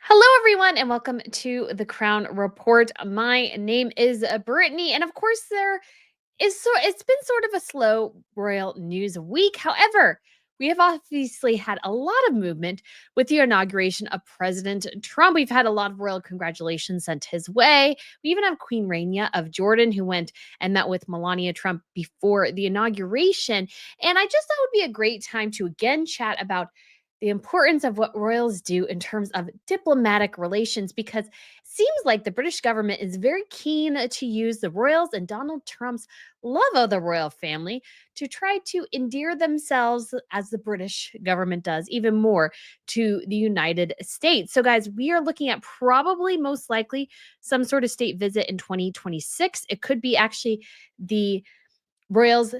Hello, everyone, and welcome to the Crown Report. My name is Brittany, and of course, it's been sort of a slow royal news week. However, we have obviously had a lot of movement with the inauguration of President Trump. We've had a lot of royal congratulations sent his way. We even have Queen Rania of Jordan who went and met with Melania Trump before the inauguration. And I just thought it would be a great time to again chat about the importance of what royals do in terms of diplomatic relations because it seems like the British government is very keen to use the royals and Donald Trump's love of the royal family to try to endear themselves, as the British government does, even more to the United States. So, guys, we are looking at probably most likely some sort of state visit in 2026. It could be actually the royals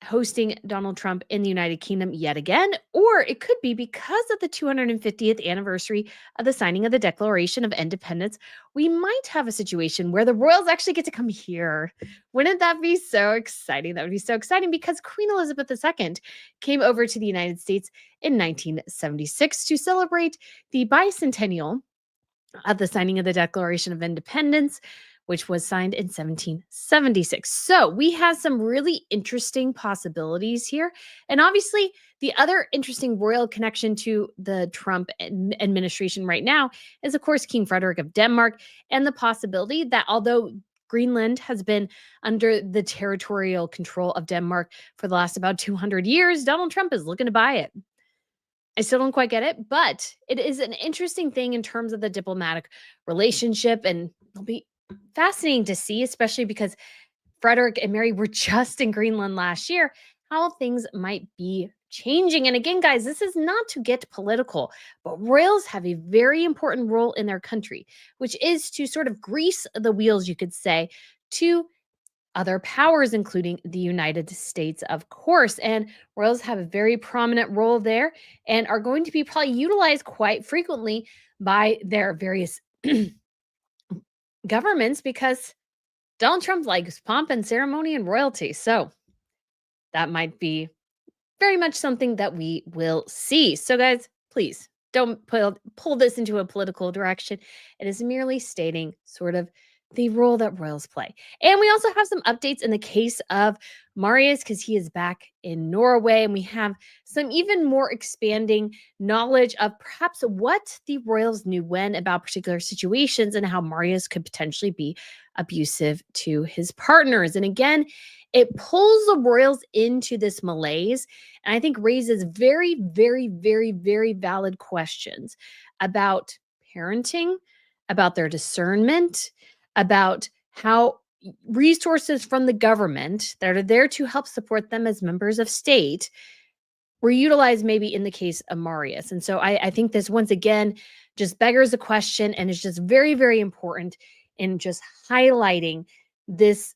hosting Donald Trump in the United Kingdom yet again, or it could be because of the 250th anniversary of the signing of the Declaration of Independence. We might have a situation where the royals actually get to come here. Wouldn't that be so exciting? That would be so exciting because Queen Elizabeth II came over to the United States in 1976 to celebrate the bicentennial of the signing of the Declaration of Independence, which was signed in 1776. So we have some really interesting possibilities here. And obviously, the other interesting royal connection to the Trump administration right now is, of course, King Frederick of Denmark, and the possibility that although Greenland has been under the territorial control of Denmark for the last about 200 years, Donald Trump is looking to buy it. I still don't quite get it, but it is an interesting thing in terms of the diplomatic relationship. And it'll be fascinating to see, especially because Frederick and Mary were just in Greenland last year, how things might be changing. And again, guys, this is not to get political, but royals have a very important role in their country, which is to sort of grease the wheels, you could say, to other powers, including the United States, of course. And royals have a very prominent role there and are going to be probably utilized quite frequently by their various governments because Donald Trump likes pomp and ceremony and royalty. So that might be very much something that we will see. So, guys, please don't pull this into a political direction. It is merely stating sort of the role that royals play. And we also have some updates in the case of Marius because he is back in Norway. And we have some even more expanding knowledge of perhaps what the royals knew when about particular situations and how Marius could potentially be abusive to his partners. And again, it pulls the royals into this malaise and I think raises very, very, very, very valid questions about parenting, about their discernment, about how resources from the government that are there to help support them as members of state were utilized maybe in the case of Marius. And so I think this once again just beggars the question and is just very, very important in just highlighting this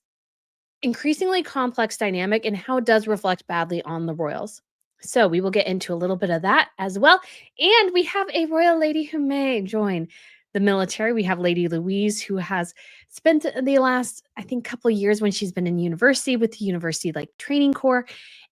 increasingly complex dynamic and how it does reflect badly on the royals. So we will get into a little bit of that as well. And we have a royal lady who may join the military. We have Lady Louise, who has spent the last, I think, couple of years when she's been in university with the university like training corps.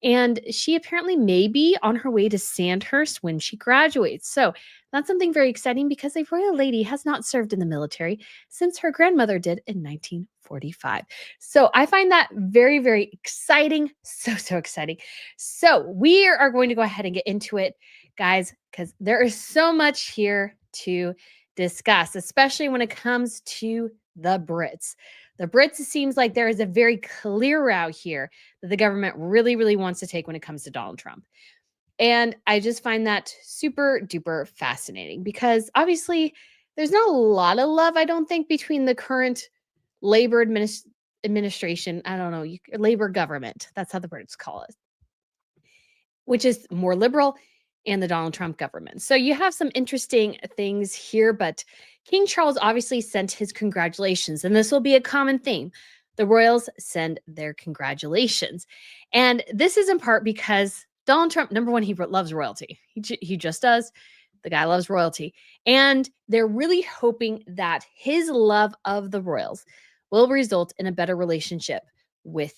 And she apparently may be on her way to Sandhurst when she graduates. So that's something very exciting because a royal lady has not served in the military since her grandmother did in 1945. So I find that very, very exciting. So, so exciting. So we are going to go ahead and get into it, guys, because there is so much here to discuss, especially when it comes to the Brits. The Brits, it seems like there is a very clear route here that the government really, really wants to take when it comes to Donald Trump. And I just find that super duper fascinating because obviously there's not a lot of love, I don't think, between the current Labor administration. I don't know, Labor government. That's how the Brits call it, which is more liberal, and the Donald Trump government. So you have some interesting things here, but King Charles obviously sent his congratulations, and this will be a common theme. The royals send their congratulations. And this is in part because Donald Trump, number one, he loves royalty. He just does. The guy loves royalty. And they're really hoping that his love of the royals will result in a better relationship with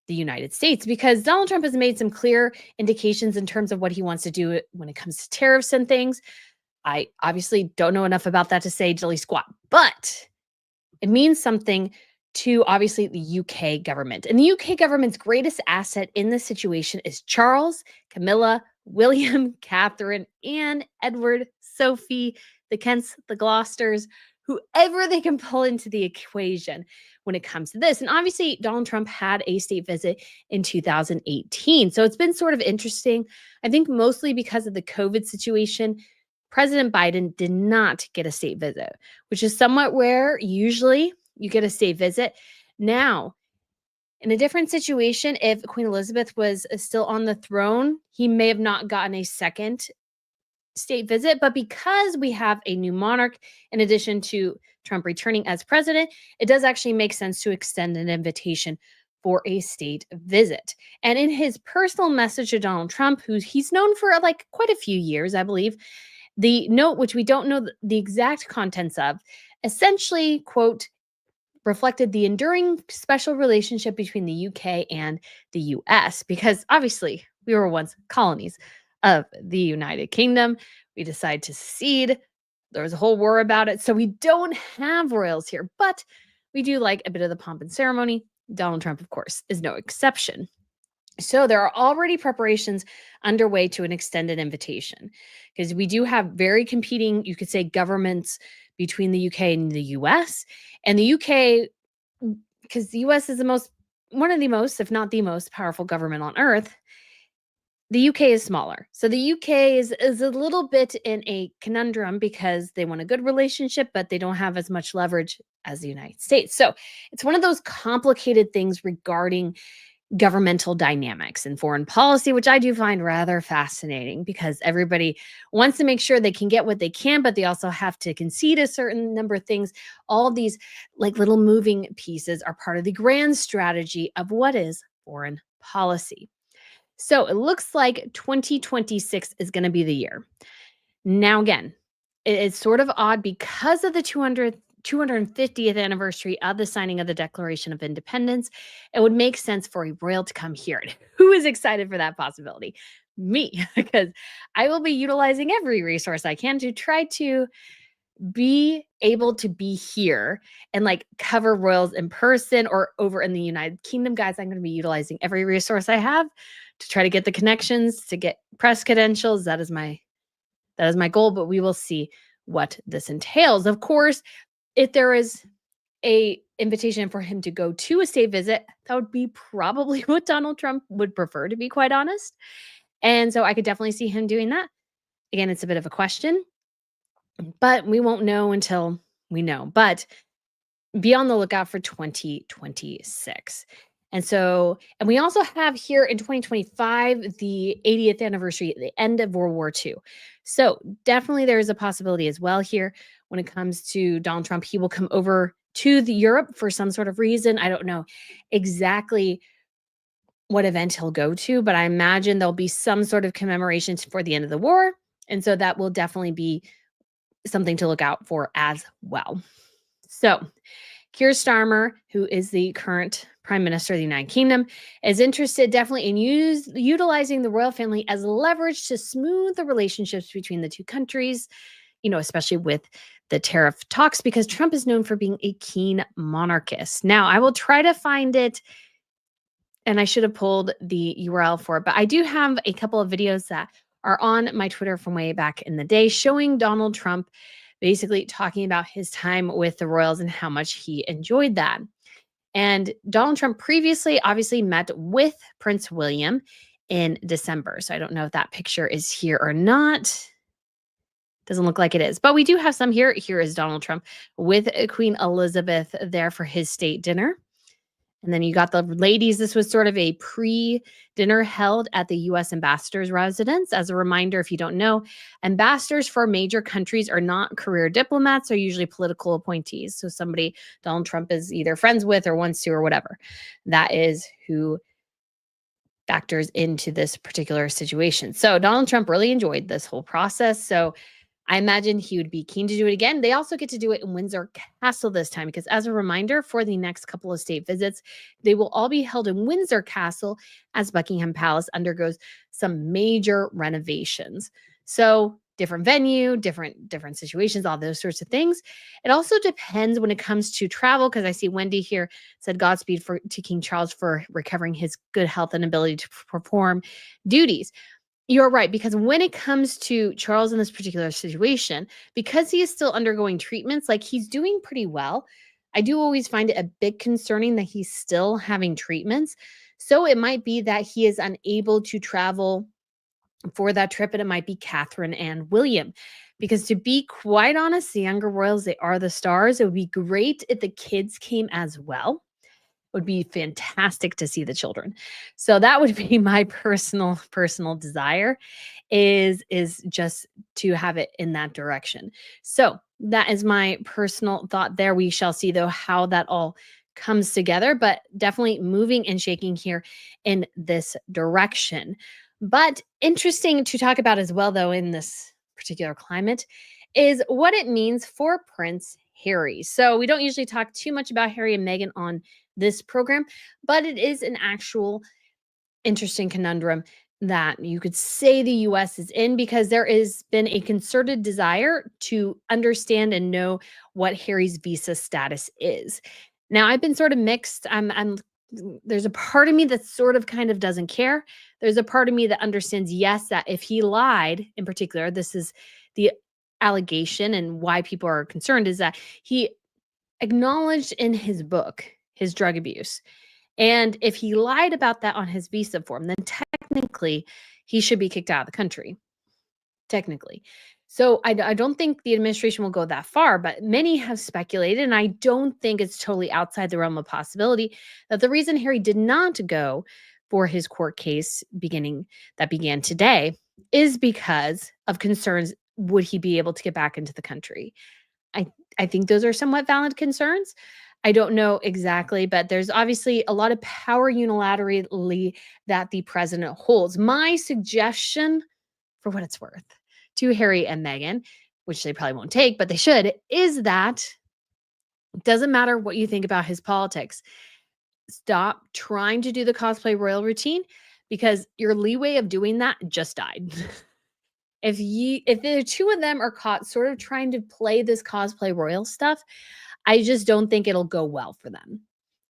the United States because Donald Trump has made some clear indications in terms of what he wants to do when it comes to tariffs and things. I obviously don't know enough about that to say dilly squat, but it means something to obviously the UK government. And the UK government's greatest asset in this situation is Charles, Camilla, William, Catherine, Anne, Edward, Sophie, the Kents, the Gloucesters, whoever they can pull into the equation when it comes to this. And obviously, Donald Trump had a state visit in 2018. So it's been sort of interesting. I think mostly because of the COVID situation, President Biden did not get a state visit, which is somewhat rare. Usually you get a state visit. Now, in a different situation, if Queen Elizabeth was still on the throne, he may have not gotten a second state visit. But because we have a new monarch, in addition to Trump returning as president, it does actually make sense to extend an invitation for a state visit. And in his personal message to Donald Trump, who he's known for like quite a few years, I believe, the note, which we don't know the exact contents of, essentially, quote, reflected the enduring special relationship between the UK and the US, because obviously we were once colonies of the United Kingdom. We decided to secede. There was a whole war about it. So we don't have royals here, but we do like a bit of the pomp and ceremony. Donald Trump, of course, is no exception. So there are already preparations underway to an extended invitation because we do have very competing, you could say, governments between the UK and the US. And the UK, because the US is one of the most, if not the most powerful government on earth, the UK is smaller. So the UK is a little bit in a conundrum because they want a good relationship, but they don't have as much leverage as the United States. So it's one of those complicated things regarding governmental dynamics and foreign policy, which I do find rather fascinating because everybody wants to make sure they can get what they can, but they also have to concede a certain number of things. All of these like little moving pieces are part of the grand strategy of what is foreign policy. So it looks like 2026 is going to be the year. Now, again, it's sort of odd because of the 250th anniversary of the signing of the Declaration of Independence. It would make sense for a royal to come here. And who is excited for that possibility? Me, because I will be utilizing every resource I can to try to be able to be here and like cover royals in person or over in the United Kingdom. Guys, I'm going to be utilizing every resource I have to try to get the connections, to get press credentials. That is my goal, but we will see what this entails. Of course, if there is a invitation for him to go to a state visit, that would be probably what Donald Trump would prefer, to be quite honest. And so I could definitely see him doing that. Again, it's a bit of a question, but we won't know until we know. But be on the lookout for 2026. And we also have here in 2025 the 80th anniversary, the end of World War II. So definitely there is a possibility as well here when it comes to Donald Trump. He will come over to the Europe for some sort of reason. I don't know exactly what event he'll go to, but I imagine there'll be some sort of commemorations for the end of the war. And so that will definitely be something to look out for as well. So Keir Starmer, who is the current Prime Minister of the United Kingdom, is interested definitely in utilizing the royal family as leverage to smooth the relationships between the two countries, especially with the tariff talks, because Trump is known for being a keen monarchist. Now, I will try to find it, and I should have pulled the URL for it, but I do have a couple of videos that are on my Twitter from way back in the day showing Donald Trump basically talking about his time with the royals and how much he enjoyed that. And Donald Trump previously obviously met with Prince William in December. So I don't know if that picture is here or not. Doesn't look like it is, but we do have some here. Here is Donald Trump with Queen Elizabeth there for his state dinner. And then you got the ladies. This was sort of a pre-dinner held at the U.S. ambassador's residence. As a reminder, if you don't know, ambassadors for major countries are not career diplomats. They're usually political appointees. So somebody Donald Trump is either friends with or wants to or whatever. That is who factors into this particular situation. So Donald Trump really enjoyed this whole process. So I imagine he would be keen to do it again. They also get to do it in Windsor Castle this time because, as a reminder, for the next couple of state visits, they will all be held in Windsor Castle as Buckingham Palace undergoes some major renovations. So different venue, different situations, all those sorts of things. It also depends when it comes to travel, because I see Wendy here said Godspeed to King Charles for recovering his good health and ability to perform duties. You're right, because when it comes to Charles in this particular situation, because he is still undergoing treatments, like he's doing pretty well. I do always find it a bit concerning that he's still having treatments. So it might be that he is unable to travel for that trip, and it might be Catherine and William. Because to be quite honest, the younger royals, they are the stars. It would be great if the kids came as well. Would be fantastic to see the children. So that would be my personal desire is just to have it in that direction. So that is my personal thought there. We shall see though how that all comes together, but definitely moving and shaking here in this direction. But interesting to talk about as well though in this particular climate is what it means for Prince Harry. So we don't usually talk too much about Harry and Meghan on this program, but it is an actual interesting conundrum that you could say the US is in, because there has been a concerted desire to understand and know what Harry's visa status is. Now, I've been sort of mixed. I'm there's a part of me that sort of kind of doesn't care. There's a part of me that understands, yes, that if he lied, in particular, this is the allegation and why people are concerned, is that he acknowledged in his book his drug abuse. And if he lied about that on his visa form, then technically he should be kicked out of the country. Technically. So I don't think the administration will go that far, but many have speculated, and I don't think it's totally outside the realm of possibility, that the reason Harry did not go for his court case began today is because of concerns. Would he be able to get back into the country? I I think those are somewhat valid concerns. I don't know exactly, but there's obviously a lot of power unilaterally that the president holds. My suggestion, for what it's worth, to Harry and Meghan, which they probably won't take, but they should, is that it doesn't matter what you think about his politics. Stop trying to do the cosplay royal routine, because your leeway of doing that just died. If the two of them are caught sort of trying to play this cosplay royal stuff, I just don't think it'll go well for them.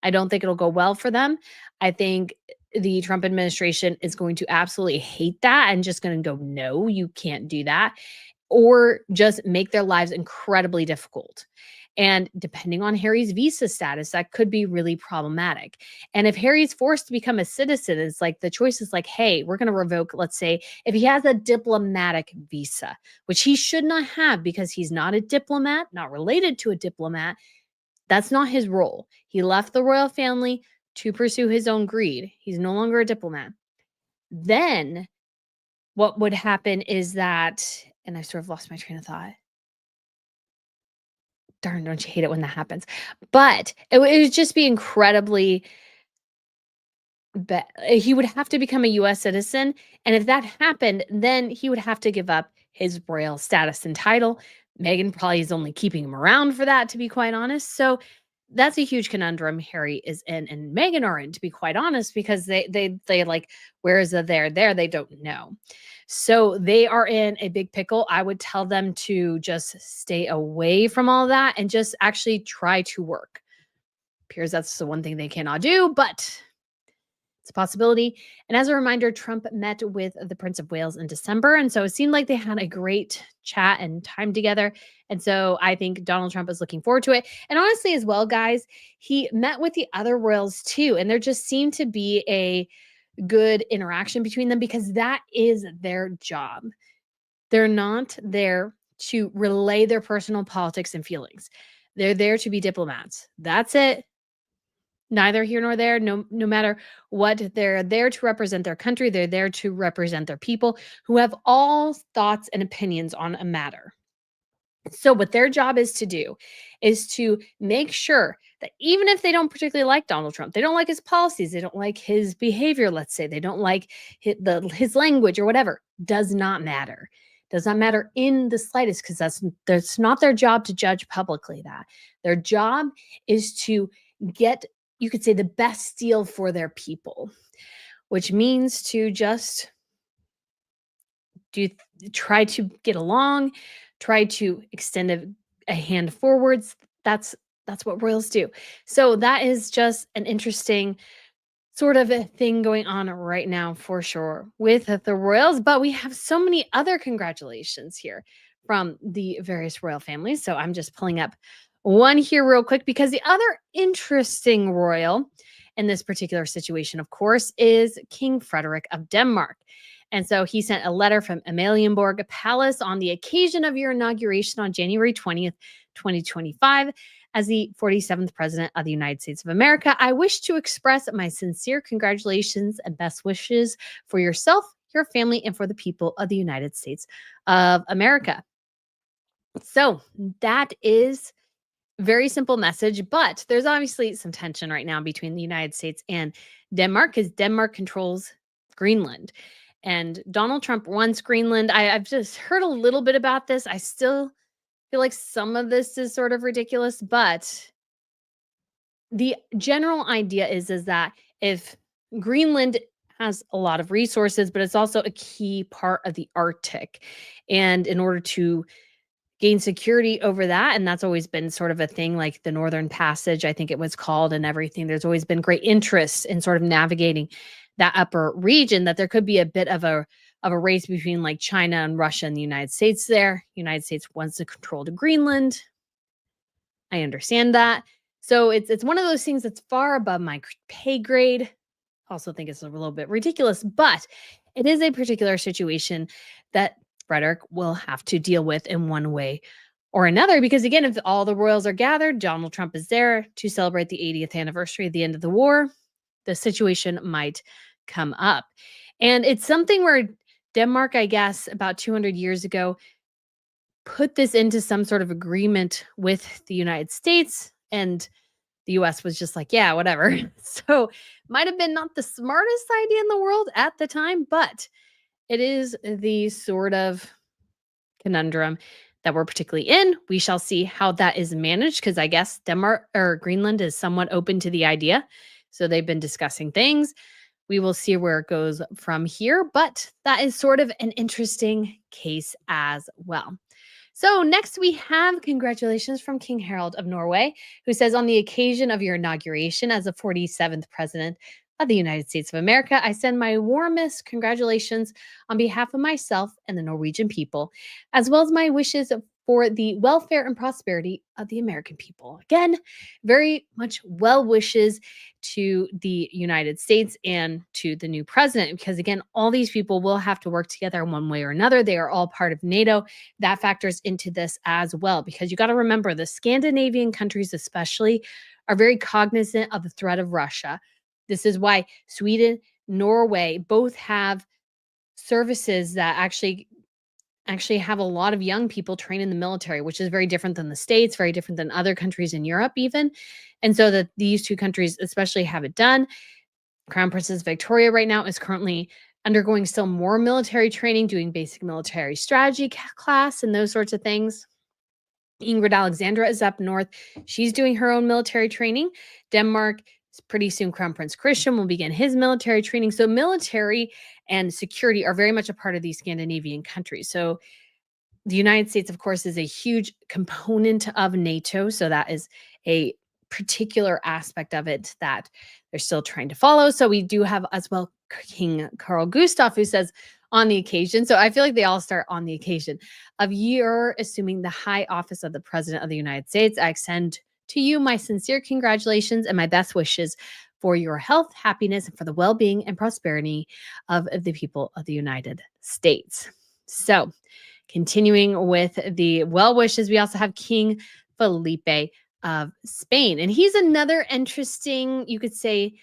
I don't think it'll go well for them. I think the Trump administration is going to absolutely hate that and just going to go, no, you can't do that, or just make their lives incredibly difficult. And depending on Harry's visa status, that could be really problematic. And if Harry's forced to become a citizen, it's like the choice is like, hey, we're going to revoke, let's say, if he has a diplomatic visa, which he should not have because he's not a diplomat, not related to a diplomat. That's not his role. He left the royal family to pursue his own greed. He's no longer a diplomat. Then what would happen is that, and I sort of lost my train of thought. Darn, don't you hate it when that happens? But it would just be incredibly he would have to become a US citizen, and if that happened, then he would have to give up his royal status and title. Meghan probably is only keeping him around for that, to be quite honest. So that's a huge conundrum Harry is in and Meghan are in, to be quite honest, because they like, where is the there? They don't know. So they are in a big pickle. I would tell them to just stay away from all that and just actually try to work. Appears that's the one thing they cannot do, but it's a possibility. And as a reminder, Trump met with the Prince of Wales in December. And so it seemed like they had a great chat and time together. And so I think Donald Trump is looking forward to it. And honestly, as well, guys, he met with the other royals too. And there just seemed to be a good interaction between them, because that is their job. They're not there to relay their personal politics and feelings. They're there to be diplomats. That's it. Neither here nor there. No matter what, they're there to represent their country. They're there to represent their people who have all thoughts and opinions on a matter. So what their job is to do is to make sure that even if they don't particularly like Donald Trump, they don't like his policies, they don't like his behavior, let's say, they don't like his language or whatever, does not matter. Does not matter in the slightest, because that's not their job to judge publicly that. Their job is to get, you could say, the best deal for their people, which means to just Do you try to get along, try to extend a hand forwards? That's that's what royals do. So that is just an interesting sort of a thing going on right now for sure with the royals, but we have so many other congratulations here from the various royal families. So I'm just pulling up one here real quick because the other interesting royal in this particular situation, of course, is King Frederick of Denmark. And so he sent a letter from Amalienborg Palace on the occasion of your inauguration on January 20th, 2025 as the 47th President of the United States of America. I wish to express my sincere congratulations and best wishes for yourself, your family, and for the people of the United States of America. So that is very simple message, but there's obviously some tension right now between the United States and Denmark because Denmark controls Greenland. And Donald Trump wants Greenland. I've just heard a little bit about this. I still feel like some of this is sort of ridiculous, but the general idea is that if Greenland has a lot of resources, but it's also a key part of the Arctic. And in order to gain security over that, and that's always been sort of a thing like the Northern Passage, I think it was called, and everything. There's always been great interest in sort of navigating that upper region, that there could be a bit of a race between like China and Russia and the United States there. United States wants to control to Greenland. I understand that. So it's one of those things that's far above my pay grade. Also think it's a little bit ridiculous, but it is a particular situation that Frederick will have to deal with in one way or another. Because again, if all the royals are gathered, Donald Trump is there to celebrate the 80th anniversary of the end of the war, the situation might come up. And it's something where Denmark, I guess, about 200 years ago, put this into some sort of agreement with the United States, and the US was just like, yeah, whatever. So, might have been not the smartest idea in the world at the time, but it is the sort of conundrum that we're particularly in. We shall see how that is managed because I guess Denmark or Greenland is somewhat open to the idea. So, they've been discussing things. We will see where it goes from here, but that is sort of an interesting case as well. So, next we have congratulations from King Harald of Norway, who says, on the occasion of your inauguration as the 47th President of the United States of America, I send my warmest congratulations on behalf of myself and the Norwegian people, as well as my wishes for the welfare and prosperity of the American people. Again, very much well wishes to the United States and to the new president, because again, all these people will have to work together in one way or another. They are all part of NATO. That factors into this as well, because you got to remember the Scandinavian countries, especially, are very cognizant of the threat of Russia. This is why Sweden, Norway both have services that actually have a lot of young people trained in the military, which is very different than the States, very different than other countries in Europe, even. And so that these two countries especially have it done. Crown Princess Victoria right now is currently undergoing still more military training, doing basic military strategy class and those sorts of things. Ingrid Alexandra is up north. She's doing her own military training. Denmark, pretty soon, Crown Prince Christian will begin his military training. So, military and security are very much a part of these Scandinavian countries. So, the United States, of course, is a huge component of NATO. So, that is a particular aspect of it that they're still trying to follow. So, we do have as well King Carl Gustaf, who says, on the occasion, so I feel like they all start on the occasion of your assuming the high office of the President of the United States, I extend to you my sincere congratulations and my best wishes for your health, happiness, and for the well being and prosperity of the people of the United States. So, continuing with the well wishes, we also have King Felipe of Spain. And he's another interesting, you could say,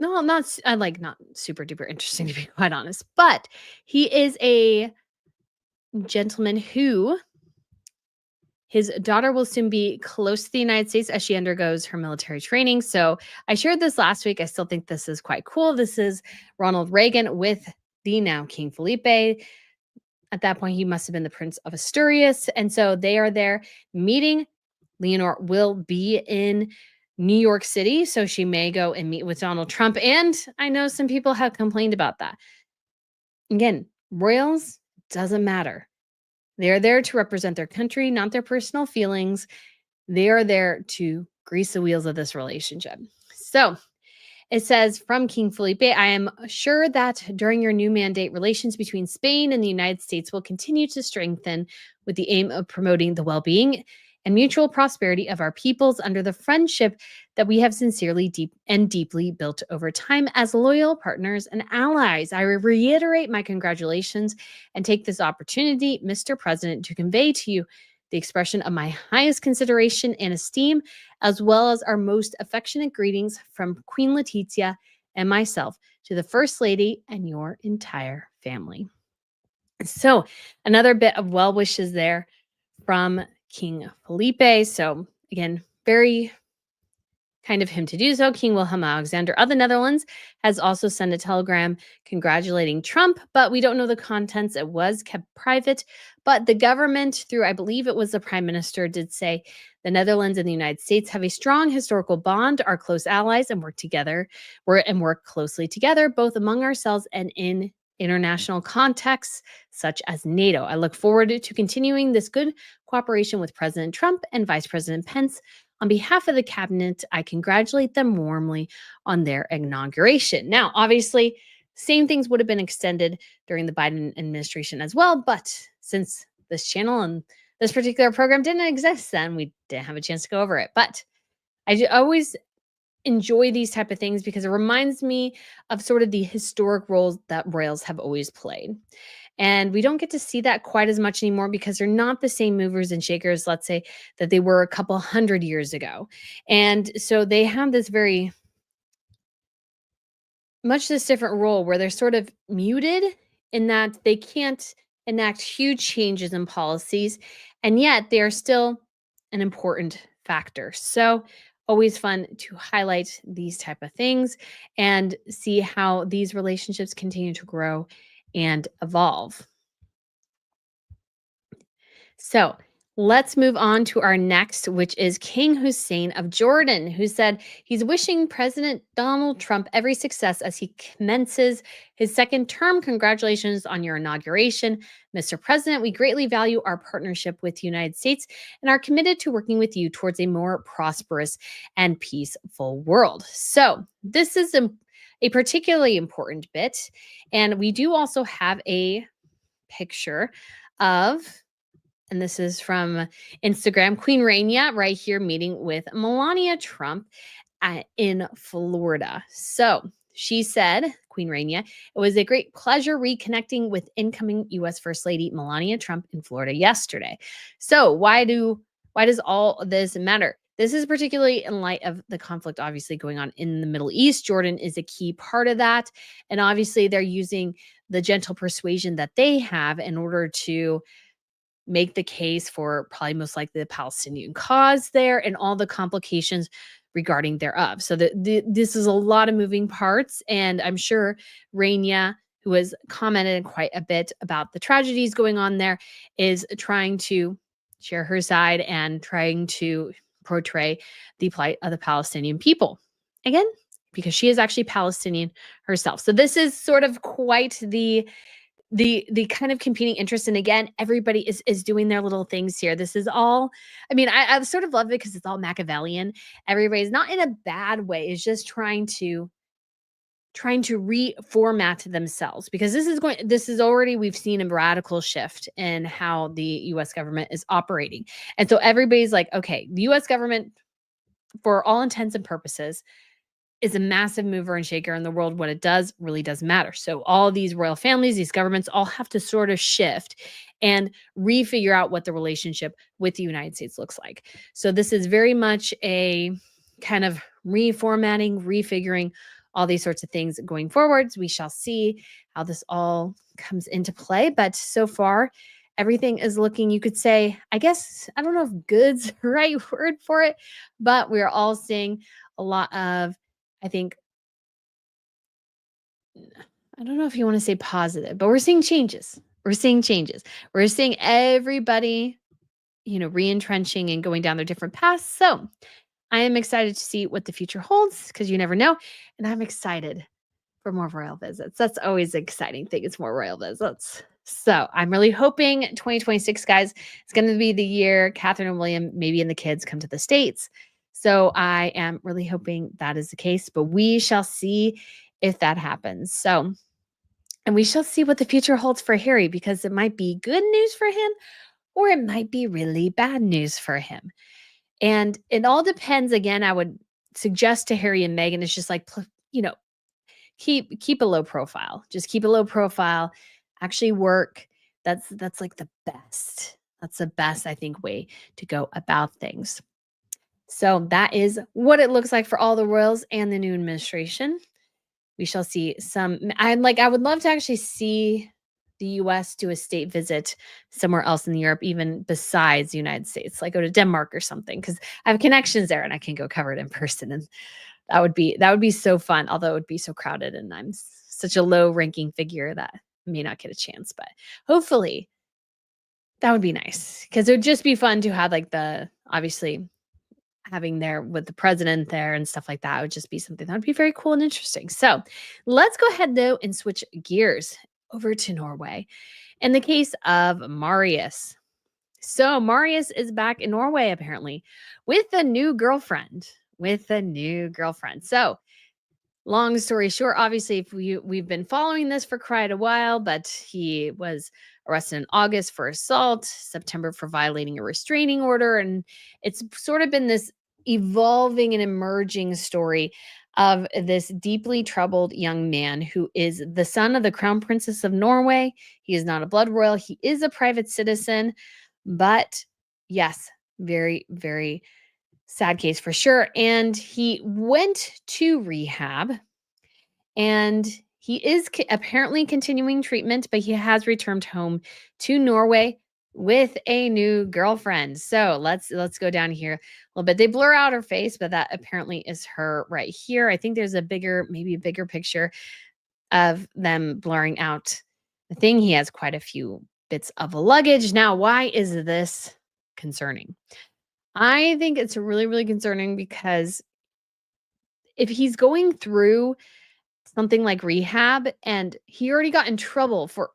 no, I'm not I like not super duper interesting to be quite honest, but he is a gentleman who his daughter will soon be close to the United States as she undergoes her military training. So I shared this last week. I still think this is quite cool. This is Ronald Reagan with the now King Felipe. At that point, he must have been the Prince of Asturias. And so they are there meeting. Leonore will be in New York City, so she may go and meet with Donald Trump. And I know some people have complained about that. Again, Royals doesn't matter. They are there to represent their country, not their personal feelings. They are there to grease the wheels of this relationship. So it says from King Felipe, I am sure that during your new mandate, relations between Spain and the United States will continue to strengthen with the aim of promoting the well being and mutual prosperity of our peoples under the friendship that we have sincerely deeply built over time as loyal partners and allies. I reiterate my congratulations and take this opportunity, Mr. President, to convey to you the expression of my highest consideration and esteem, as well as our most affectionate greetings from Queen Letizia and myself to the First Lady and your entire family. So, another bit of well wishes there from King Felipe. So, again, very kind of him to do so. King Wilhelm Alexander of the Netherlands has also sent a telegram congratulating Trump, but we don't know the contents. It was kept private. But the government, through I believe it was the prime minister, did say the Netherlands and the United States have a strong historical bond, are close allies, and work closely together, both among ourselves and in international contexts such as NATO. I look forward to continuing this good cooperation with President Trump and Vice President Pence. On behalf of the cabinet, I congratulate them warmly on their inauguration. Now, obviously, same things would have been extended during the Biden administration as well, but since this channel and this particular program didn't exist then, we didn't have a chance to go over it. But always enjoy these type of things because it reminds me of sort of the historic roles that royals have always played. And we don't get to see that quite as much anymore because they're not the same movers and shakers, let's say, that they were a couple hundred years ago. And so they have this very much this different role where they're sort of muted in that they can't enact huge changes in policies, and yet they are still an important factor. So always fun to highlight these type of things and see how these relationships continue to grow and evolve. So let's move on to our next, which is King Hussein of Jordan, who said he's wishing President Donald Trump every success as he commences his second term. Congratulations on your inauguration, Mr. President. We greatly value our partnership with the United States and are committed to working with you towards a more prosperous and peaceful world. So this is a particularly important bit. And we do also have a picture of, and this is from Instagram, Queen Rania right here meeting with Melania Trump in Florida. So she said, Queen Rania, it was a great pleasure reconnecting with incoming US First Lady Melania Trump in Florida yesterday. So why does all this matter? This is particularly in light of the conflict obviously going on in the Middle East. Jordan is a key part of that. And obviously they're using the gentle persuasion that they have in order to make the case for probably most likely the Palestinian cause there and all the complications regarding thereof. So this is a lot of moving parts, and I'm sure Rania, who has commented quite a bit about the tragedies going on there, is trying to share her side and trying to portray the plight of the Palestinian people. Again, because she is actually Palestinian herself. So this is sort of quite the kind of competing interests, and again, everybody is doing their little things here. This is all, I mean, I sort of love it because it's all Machiavellian. Everybody's not in a bad way, is just trying to reformat themselves, because this is already, we've seen a radical shift in how the US government is operating. And so everybody's like, okay, the US government, for all intents and purposes, is a massive mover and shaker in the world. What it does really does matter. So all these royal families, these governments all have to sort of shift and refigure out what the relationship with the United States looks like. So this is very much a kind of reformatting, refiguring all these sorts of things going forwards. We shall see how this all comes into play. But so far, everything is looking, you could say, I guess, I don't know if good's the right word for it, but we're all seeing a lot of, I think, I don't know if you want to say positive, but we're seeing changes. We're seeing changes. We're seeing everybody, re-entrenching and going down their different paths. So I am excited to see what the future holds, because you never know. And I'm excited for more royal visits. That's always an exciting thing. It's more royal visits. So I'm really hoping 2026, guys, it's going to be the year Catherine and William, maybe and the kids come to the States. So I am really hoping that is the case, but we shall see if that happens. So, and we shall see what the future holds for Harry because it might be good news for him or it might be really bad news for him. And it all depends. Again, I would suggest to Harry and Meghan, it's just like, you know, keep a low profile. Just keep a low profile. Actually work. That's like the best. That's the best, I think, way to go about things. So that is what it looks like for all the royals and the new administration. We shall see some. I would love to actually see the US do a state visit somewhere else in Europe, even besides the United States, like go to Denmark or something, because I have connections there and I can go cover it in person. And that would be so fun, although it would be so crowded and I'm such a low ranking figure that I may not get a chance, but hopefully that would be nice because it would just be fun to have like the obviously having there with the president there and stuff like that would just be something that would be very cool and interesting. So let's go ahead though and switch gears over to Norway. In the case of Marius. So Marius is back in Norway apparently with a new girlfriend. With a new girlfriend. So long story short, obviously, if we've been following this for quite a while, but he was arrested in August for assault, September for violating a restraining order, and it's sort of been this evolving and emerging story of this deeply troubled young man who is the son of the crown princess of Norway. He is not a blood royal, he is a private citizen, but yes, very, very sad case for sure. And he went to rehab and he is apparently continuing treatment, but he has returned home to Norway with a new girlfriend. So let's go down here a little bit. They blur out her face, but that apparently is her right here. I think there's maybe a bigger picture of them blurring out the thing. He has quite a few bits of luggage. Now, why is this concerning? I think it's really, really concerning because if he's going through something like rehab and he already got in trouble for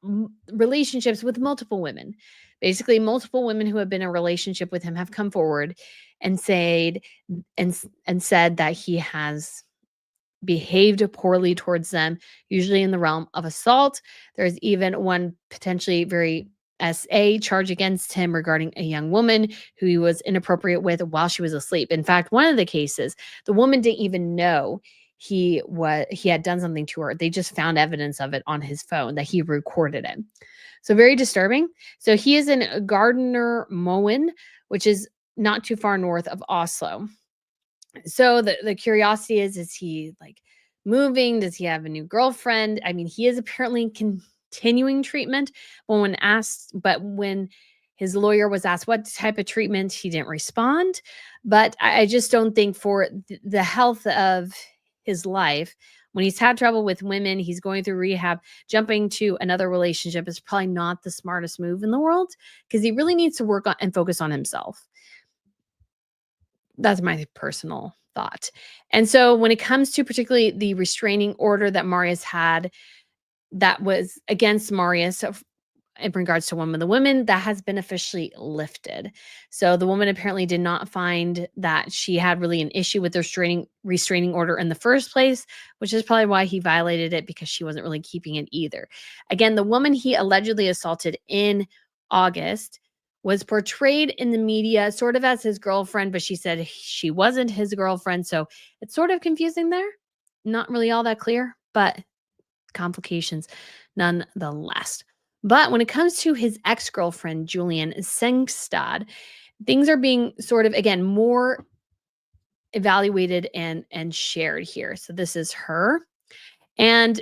relationships with multiple women, basically multiple women who have been in a relationship with him have come forward and said that he has behaved poorly towards them, usually in the realm of assault. There's even one potentially very SA charge against him regarding a young woman who he was inappropriate with while she was asleep. In fact, one of the cases, the woman didn't even know he had done something to her. They just found evidence of it on his phone that he recorded it. So very disturbing. So he is in Gardner Moen, which is not too far north of Oslo. So the curiosity is he like moving? Does he have a new girlfriend? I mean, he is apparently continuing treatment. But when his lawyer was asked what type of treatment, he didn't respond. But I just don't think for the health of his life, when he's had trouble with women, he's going through rehab, jumping to another relationship is probably not the smartest move in the world because he really needs to work on and focus on himself. That's my personal thought. And so when it comes to particularly the restraining order that Marius had that was against Marius in regards to one of the women, that has been officially lifted. So the woman apparently did not find that she had really an issue with the restraining order in the first place, which is probably why he violated it because she wasn't really keeping it either. Again, the woman he allegedly assaulted in August was portrayed in the media sort of as his girlfriend, but she said she wasn't his girlfriend. So it's sort of confusing there. Not really all that clear, but complications nonetheless. But when it comes to his ex-girlfriend, Julian Sengstad, things are being sort of, again, more evaluated and shared here. So this is her. And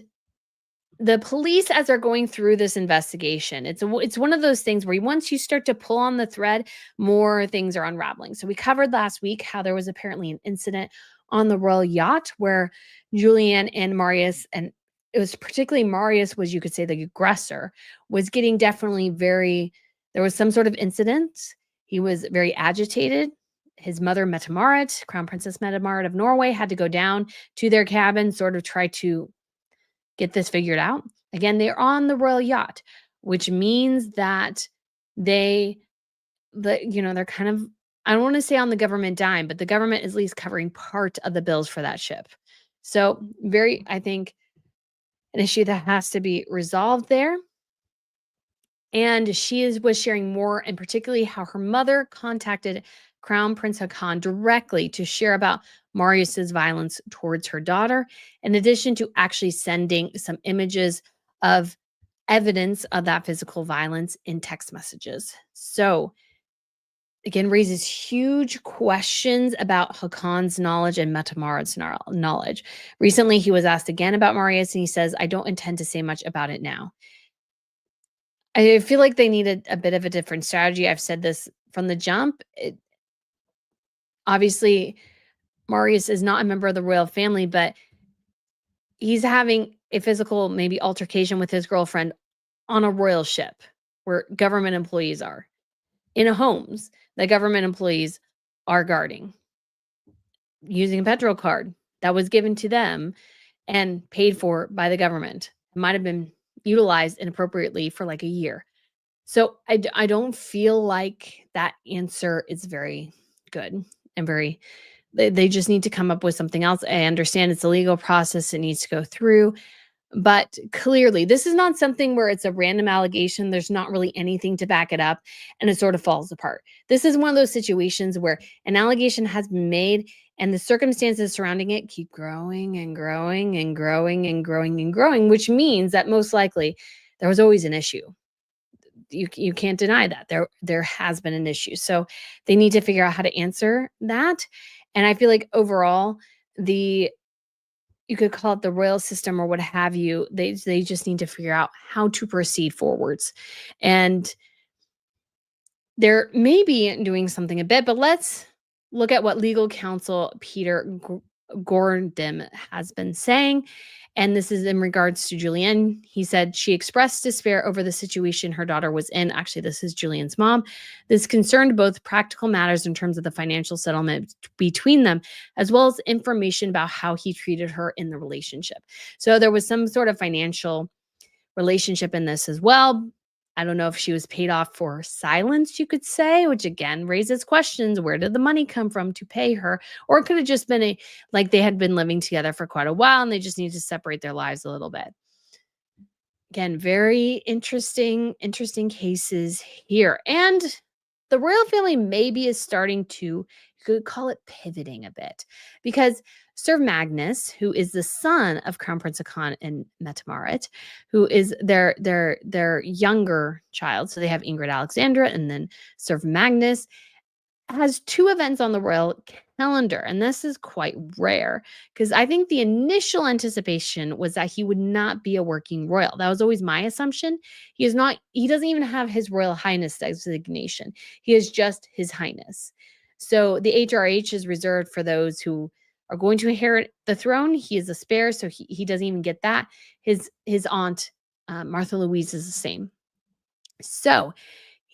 the police, as they're going through this investigation, it's one of those things where once you start to pull on the thread, more things are unraveling. So we covered last week how there was apparently an incident on the royal yacht where Julian and Marius, and it was particularly Marius was, you could say, the aggressor, was getting definitely there was some sort of incident. He was very agitated. His mother, Mette-Marit, Crown Princess Mette-Marit of Norway, had to go down to their cabin, sort of try to get this figured out. Again, they're on the royal yacht, which means that they they're kind of, I don't want to say on the government dime, but the government is at least covering part of the bills for that ship. So, very, I think, an issue that has to be resolved there. And was sharing more, and particularly how her mother contacted Crown Prince Haakon directly to share about Marius's violence towards her daughter, in addition to actually sending some images of evidence of that physical violence in text messages. So, again, raises huge questions about Hakon's knowledge and Metamarad's knowledge. Recently, he was asked again about Marius, and he says, I don't intend to say much about it now. I feel like they needed a bit of a different strategy. I've said this from the jump. Obviously, Marius is not a member of the royal family, but he's having a physical, maybe altercation with his girlfriend on a royal ship where government employees are, in homes that government employees are guarding, using a petrol card that was given to them and paid for by the government. It might have been utilized inappropriately for like a year. So I don't feel like that answer is very good and they just need to come up with something else. I understand it's a legal process it needs to go through, but clearly this is not something where it's a random allegation. There's not really anything to back it up and it sort of falls apart. This is one of those situations where an allegation has been made and the circumstances surrounding it keep growing and growing and growing and growing and growing, which means that most likely there was always an issue. You can't deny that there has been an issue. So they need to figure out how to answer that. And I feel like overall, you could call it the royal system or what have you. They just need to figure out how to proceed forwards. And they're maybe doing something a bit, but let's look at what legal counsel Peter Gordon has been saying. And this is in regards to Julianne. He said she expressed despair over the situation her daughter was in. Actually, this is Julianne's mom. This concerned both practical matters in terms of the financial settlement between them, as well as information about how he treated her in the relationship. So there was some sort of financial relationship in this as well. I don't know if she was paid off for silence, you could say, which again raises questions. Where did the money come from to pay her? Or it could have just been like they had been living together for quite a while and they just need to separate their lives a little bit. Again, very interesting cases here. And the royal family maybe is starting to, you could call it pivoting a bit, because Sir Magnus, who is the son of Crown Prince Haakon and Mette-Marit, who is their younger child. So they have Ingrid Alexandra and then Sir Magnus, has 2 events on the royal calendar, and this is quite rare because I think the initial anticipation was that he would not be a working royal. That was always my assumption. He doesn't even have his Royal Highness designation. He is just His Highness. So the HRH is reserved for those who are going to inherit the throne. He is a spare, so he doesn't even get that. His aunt, Martha Louise, is the same. So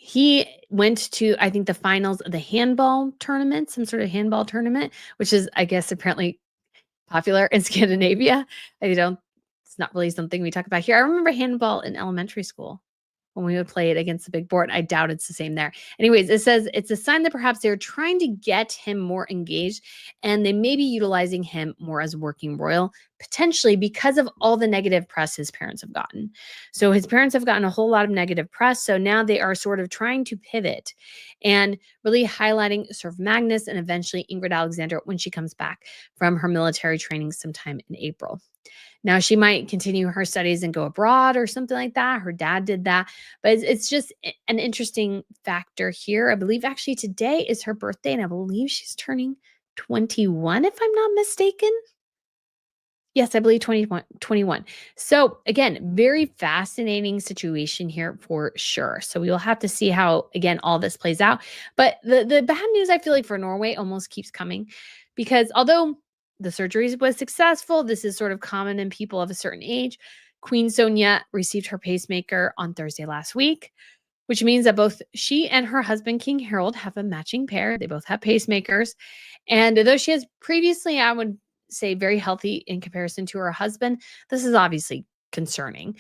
he went to, I think, the finals of the handball tournament, some sort of handball tournament, which is, I guess, apparently popular in Scandinavia. It's not really something we talk about here. I remember handball in elementary school when we would play it against the big board. I doubt it's the same there. Anyways, it says it's a sign that perhaps they're trying to get him more engaged and they may be utilizing him more as working royal, potentially because of all the negative press his parents have gotten. So his parents have gotten a whole lot of negative press. So now they are sort of trying to pivot and really highlighting Sir Magnus and eventually Ingrid Alexandra when she comes back from her military training sometime in April. Now, she might continue her studies and go abroad or something like that. Her dad did that. But it's just an interesting factor here. I believe actually today is her birthday, and I believe she's turning 21, if I'm not mistaken. Yes, I believe 21. So again, very fascinating situation here for sure. So we will have to see how, again, all this plays out. But the bad news, I feel like, for Norway almost keeps coming, because although the surgery was successful, this is sort of common in people of a certain age. Queen Sonja received her pacemaker on Thursday last week, which means that both she and her husband, King Harold, have a matching pair. They both have pacemakers. And though she has previously, I would say very healthy in comparison to her husband. This is obviously concerning.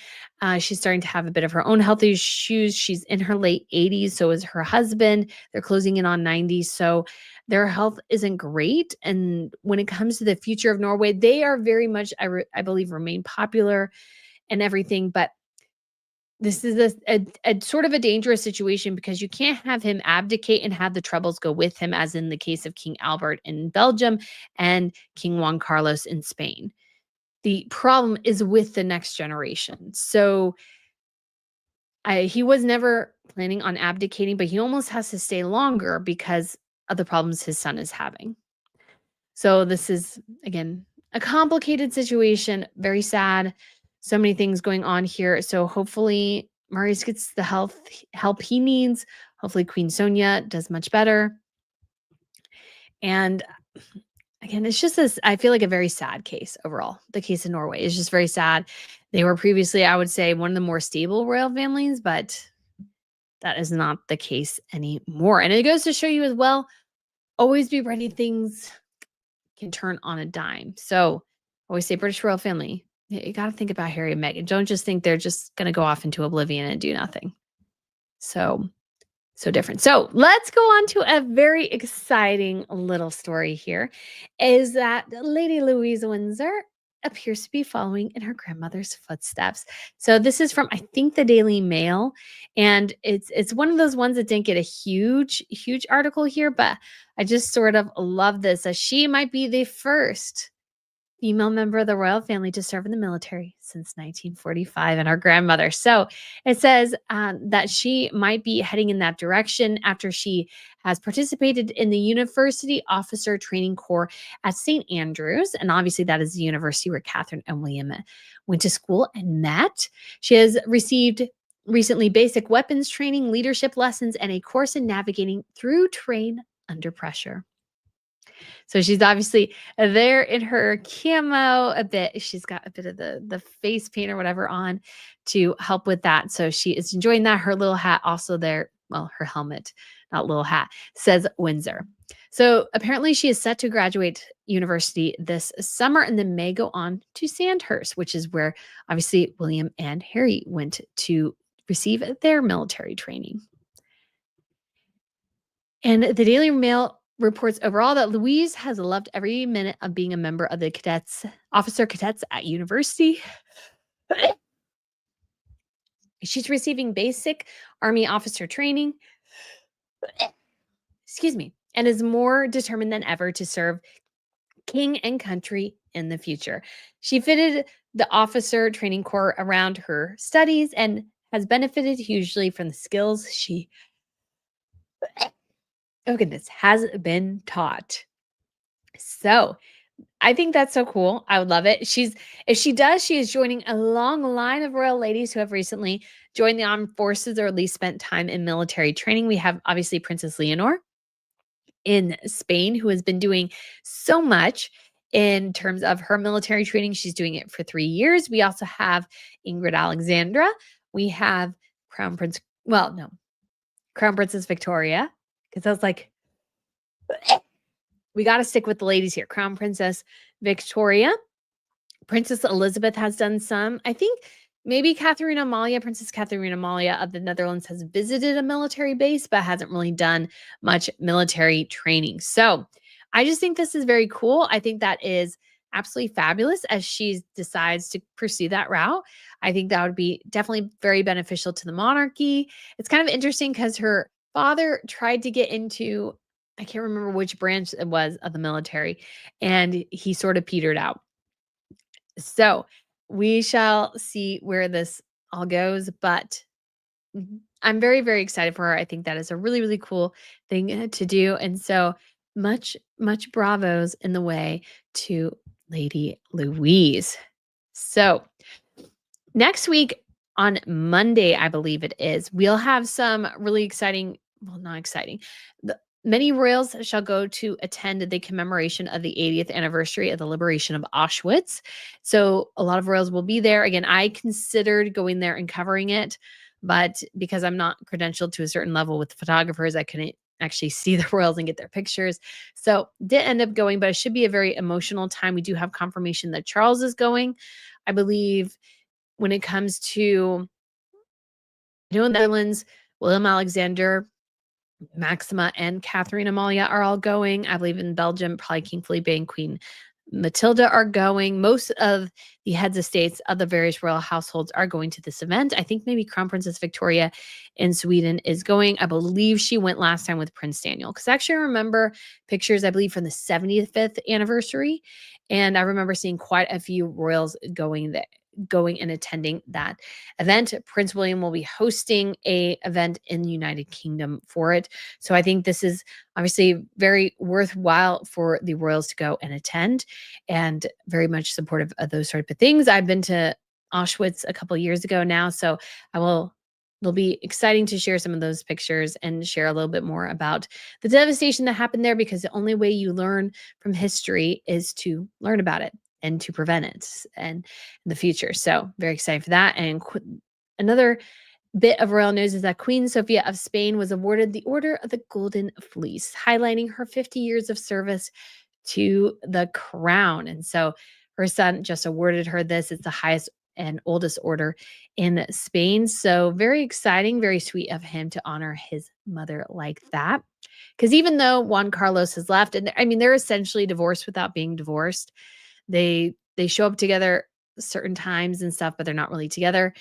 She's starting to have a bit of her own health issues. She's in her late 80s. So is her husband. They're closing in on 90. So their health isn't great. And when it comes to the future of Norway, they are very much, I believe, remain popular and everything. But this is a sort of a dangerous situation because you can't have him abdicate and have the troubles go with him, as in the case of King Albert in Belgium and King Juan Carlos in Spain. The problem is with the next generation. So he was never planning on abdicating, but he almost has to stay longer because of the problems his son is having. So this is, again, a complicated situation, very sad. So many things going on here. So hopefully Maurice gets the help he needs. Hopefully Queen Sonia does much better. And again, it's just this, I feel like a very sad case overall. The case in Norway is just very sad. They were previously, I would say, one of the more stable royal families, but that is not the case anymore. And it goes to show you as well, always be ready. Things can turn on a dime. So I always say British royal family, you got to think about Harry and Meghan. Don't just think they're just going to go off into oblivion and do nothing. So different. So let's go on to a very exciting little story here, is that Lady Louise Windsor appears to be following in her grandmother's footsteps. So this is from, I think, the Daily Mail, and it's one of those ones that didn't get a huge article here, but I just sort of love this, as she might be the first female member of the royal family to serve in the military since 1945, and our grandmother. So it says that she might be heading in that direction after she has participated in the University Officer Training Corps at St. Andrews. And obviously that is the university where Catherine and William went to school and met. She has received recently basic weapons training, leadership lessons, and a course in navigating through terrain under pressure. So she's obviously there in her camo a bit. She's got a bit of the face paint or whatever on to help with that. So she is enjoying that. Her little hat also there. Well, her helmet, not little hat, says Windsor. So apparently she is set to graduate university this summer and then may go on to Sandhurst, which is where obviously William and Harry went to receive their military training. And the Daily Mail reports overall that Louise has loved every minute of being a member of the officer cadets at university. She's receiving basic Army officer training, excuse me, and is more determined than ever to serve king and country in the future. She fitted the officer training corps around her studies and has benefited hugely from the skills she has been taught. So I think that's so cool. I would love it. If she does, she is joining a long line of royal ladies who have recently joined the armed forces or at least spent time in military training. We have obviously Princess Leonor in Spain, who has been doing so much in terms of her military training. She's doing it for 3 years. We also have Ingrid Alexandra. We have Crown Princess Victoria, because I was like, we got to stick with the ladies here. Crown Princess Victoria. Princess Elizabeth has done some. I think maybe Princess Catherine Amalia of the Netherlands has visited a military base, but hasn't really done much military training. So I just think this is very cool. I think that is absolutely fabulous as she decides to pursue that route. I think that would be definitely very beneficial to the monarchy. It's kind of interesting because her father tried to get into, I can't remember which branch it was of the military, and he sort of petered out. So we shall see where this all goes, but I'm very, very excited for her. I think that is a really, really cool thing to do. And so much bravos in the way to Lady Louise. So next week on Monday, I believe it is, we'll have some really exciting, well, not exciting. Many royals shall go to attend the commemoration of the 80th anniversary of the liberation of Auschwitz. So a lot of royals will be there. Again, I considered going there and covering it, but because I'm not credentialed to a certain level with photographers, I couldn't actually see the royals and get their pictures. So didn't end up going, but it should be a very emotional time. We do have confirmation that Charles is going. I believe when it comes to in the Netherlands, William Alexander, Maxima, and Catherine Amalia are all going. I believe in Belgium, probably King Felipe and Queen Matilda are going. Most of the heads of states of the various royal households are going to this event. I think maybe Crown Princess Victoria in Sweden is going. I believe she went last time with Prince Daniel, because actually I remember pictures, I believe, from the 75th anniversary. And I remember seeing quite a few royals going and attending that event. Prince William will be hosting a event in the United Kingdom for it. So I think this is obviously very worthwhile for the royals to go and attend, and very much supportive of those sort of things. I've been to Auschwitz a couple years ago now, so it'll be exciting to share some of those pictures and share a little bit more about the devastation that happened there, because the only way you learn from history is to learn about it and to prevent it and in the future. So very excited for that. And another bit of royal news is that Queen Sofia of Spain was awarded the Order of the Golden Fleece, highlighting her 50 years of service to the crown. And so her son just awarded her this. It's the highest and oldest order in Spain. So very exciting, very sweet of him to honor his mother like that. Because even though Juan Carlos has left, and I mean, they're essentially divorced without being divorced. They show up together certain times and stuff, but they're not really together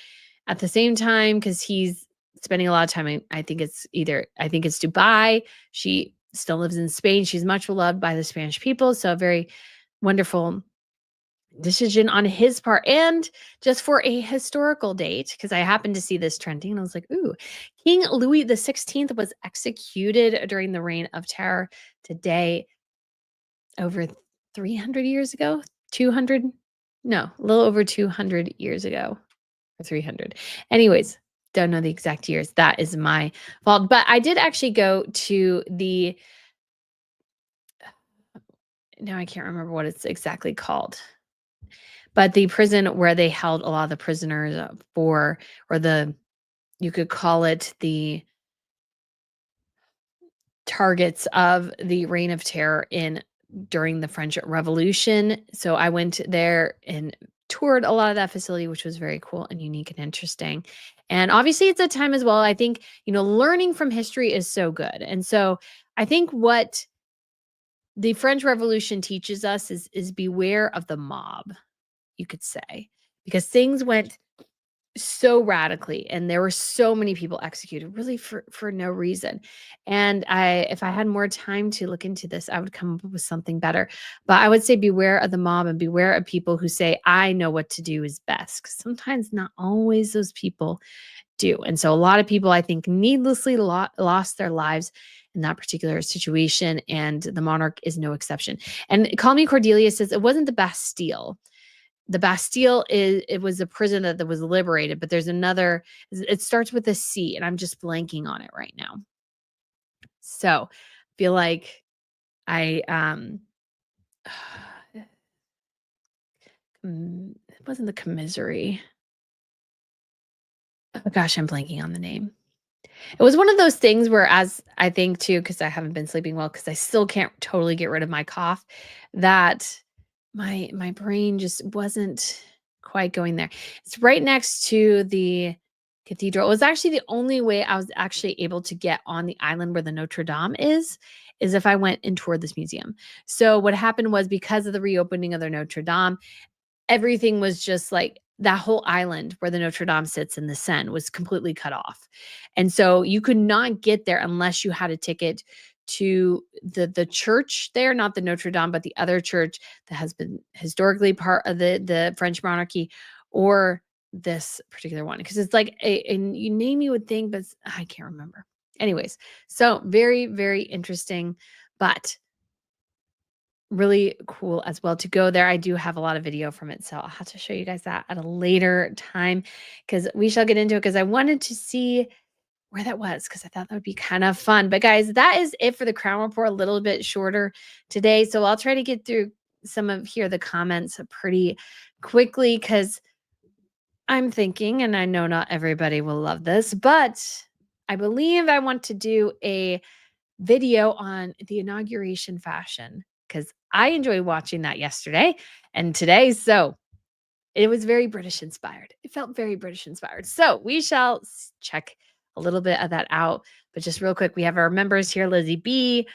at the same time, because he's spending a lot of time. I think it's Dubai. She still lives in Spain. She's much beloved by the Spanish people. So a very wonderful decision on his part. And just for a historical date, because I happened to see this trending and I was like, ooh, King Louis the 16th was executed during the Reign of Terror today, over 300 years ago, 200, no, a little over 200 years ago, or 300. Anyways, don't know the exact years. That is my fault. But I did actually go to now I can't remember what it's exactly called, but the prison where they held a lot of the prisoners for, or you could call it the targets of the Reign of Terror during the French Revolution. So I went there and toured a lot of that facility, which was very cool and unique and interesting. And obviously it's a time as well. I think, learning from history is so good. And so I think what the French Revolution teaches us is beware of the mob, you could say, because things went so radically and there were so many people executed really for no reason. And if I had more time to look into this, I would come up with something better. But I would say beware of the mob and beware of people who say, I know what to do is best, because sometimes not always those people do. And so a lot of people, I think, needlessly lost their lives in that particular situation, and the monarch is no exception. And Call Me Cordelia says it wasn't the Bastille. The Bastille it was a prison that was liberated, but there's another, it starts with a C, and I'm just blanking on it right now. So feel like I it wasn't the commissary. Oh gosh, I'm blanking on the name. It was one of those things where, as I think too, because I haven't been sleeping well, because I still can't totally get rid of my cough, that my brain just wasn't quite going there. It's right next to the cathedral. It was actually the only way I was actually able to get on the island where the Notre Dame is if I went and toured this museum. So what happened was, because of the reopening of the Notre Dame, everything was just like that whole island where the Notre Dame sits in the Seine was completely cut off. And so you could not get there unless you had a ticket to the church there, not the Notre Dame, but the other church that has been historically part of the French monarchy, or this particular one. Because it's like a name you would think, but I can't remember. Anyways, so very, very interesting, but really cool as well to go there. I do have a lot of video from it, so I'll have to show you guys that at a later time, because we shall get into it, because I wanted to see where that was, because I thought that would be kind of fun. But guys, that is it for the Crown Report, a little bit shorter today. So I'll try to get through some of the comments pretty quickly, because I'm thinking, and I know not everybody will love this, but I believe I want to do a video on the inauguration fashion because I enjoyed watching that yesterday and today. So it was very British inspired. It felt very British inspired. So we shall check a little bit of that out. But just real quick, we have our members here, Lizzie B,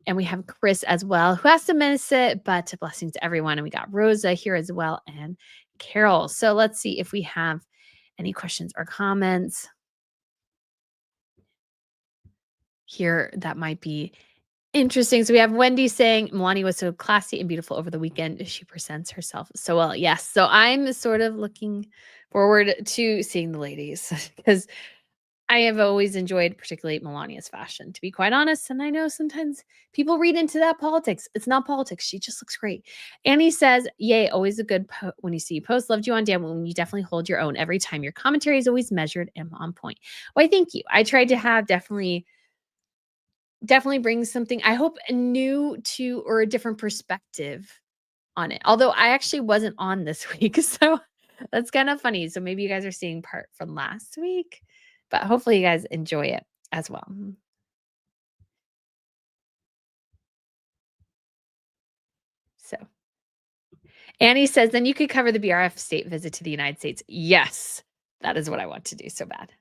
and we have Chris as well, who has to miss it, but blessings to everyone. And we got Rosa here as well and Carol. So let's see if we have any questions or comments here that might be interesting. So we have Wendy saying Melania was so classy and beautiful over the weekend. She presents herself so well. Yes. So I'm sort of looking forward to seeing the ladies because I have always enjoyed particularly Melania's fashion, to be quite honest. And I know sometimes people read into that politics. It's not politics. She just looks great. Annie says, yay, always a good when you see you post. Loved you on Dan when you definitely hold your own every time. Your commentary is always measured and on point. Why, thank you. I tried to have definitely brings something, I hope, new to or a different perspective on it. Although I actually wasn't on this week, so that's kind of funny. So maybe you guys are seeing part from last week, but hopefully you guys enjoy it as well. So Annie says, then you could cover the BRF state visit to the United States. Yes, that is what I want to do so bad.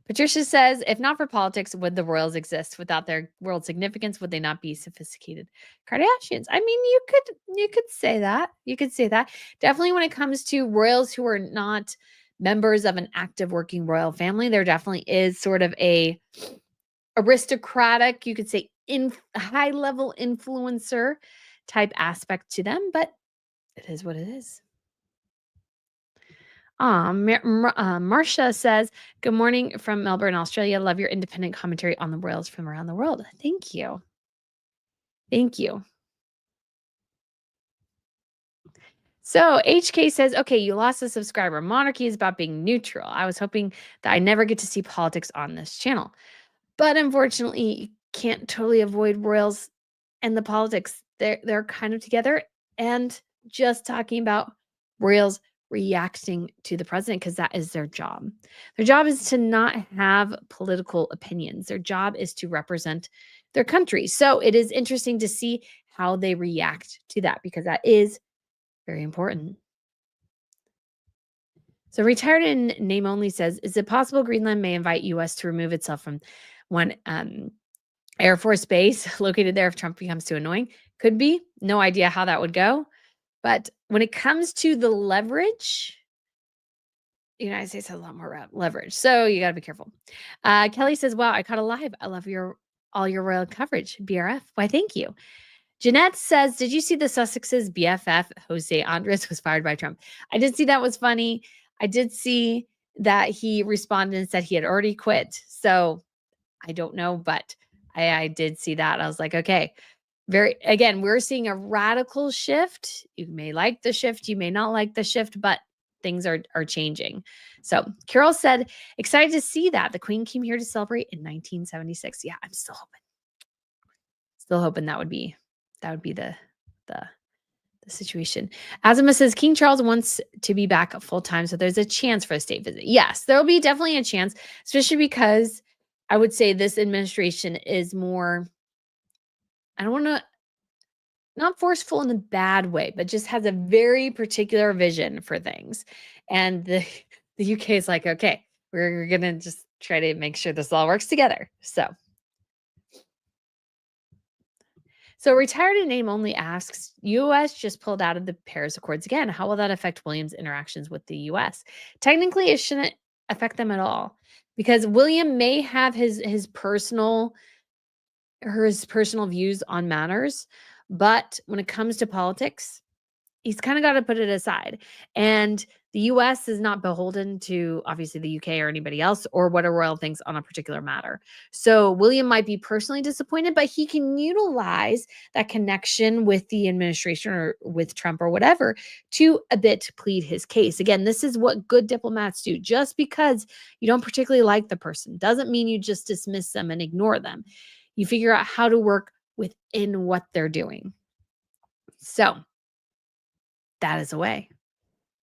Patricia says, if not for politics, would the royals exist? Without their world significance, would they not be sophisticated Kardashians? I mean, you could say that. You could say that. Definitely when it comes to royals who are not members of an active working royal family, there definitely is sort of a aristocratic, you could say in high level influencer type aspect to them, but it is what it is. Marcia says, good morning from Melbourne, Australia. Love your independent commentary on the royals from around the world. Thank you. Thank you. So HK says, okay, you lost a subscriber. Monarchy is about being neutral. I was hoping that I never get to see politics on this channel. But unfortunately, you can't totally avoid royals and the politics. They're kind of together. And just talking about royals reacting to the president because that is their job. Their job is to not have political opinions. Their job is to represent their country. So it is interesting to see how they react to that because that is very important. So retired in name only says, is it possible Greenland may invite US to remove itself from one Air Force base located there if Trump becomes too annoying? Could be. No idea how that would go. But when it comes to the leverage, the United States has a lot more leverage. So you got to be careful. Kelly says, wow, I caught a live. I love all your royal coverage. BRF. Why, thank you. Jeanette says, did you see the Sussex's BFF, Jose Andres, was fired by Trump? I did see that was funny. I did see that he responded and said he had already quit. So I don't know, but I did see that. I was like, okay, again, we're seeing a radical shift. You may like the shift, you may not like the shift, but things are changing. So Carol said, excited to see that the Queen came here to celebrate in 1976. Yeah, I'm still hoping that would be the situation. Azima says King Charles wants to be back full time, so there's a chance for a state visit. Yes, there will be definitely a chance, especially because I would say this administration is more, I don't want to, not forceful in a bad way, but just has a very particular vision for things. And the UK is like, okay, we're going to just try to make sure this all works together. So retired in name only asks, US just pulled out of the Paris Accords again. How will that affect William's interactions with the US? Technically, it shouldn't affect them at all because William may have his personal views on matters, but when it comes to politics, he's kind of got to put it aside. And the US is not beholden to obviously the UK or anybody else or what a royal thinks on a particular matter. So William might be personally disappointed, but he can utilize that connection with the administration or with Trump or whatever to a bit plead his case. Again, this is what good diplomats do. Just because you don't particularly like the person doesn't mean you just dismiss them and ignore them. You figure out how to work within what they're doing. So that is a way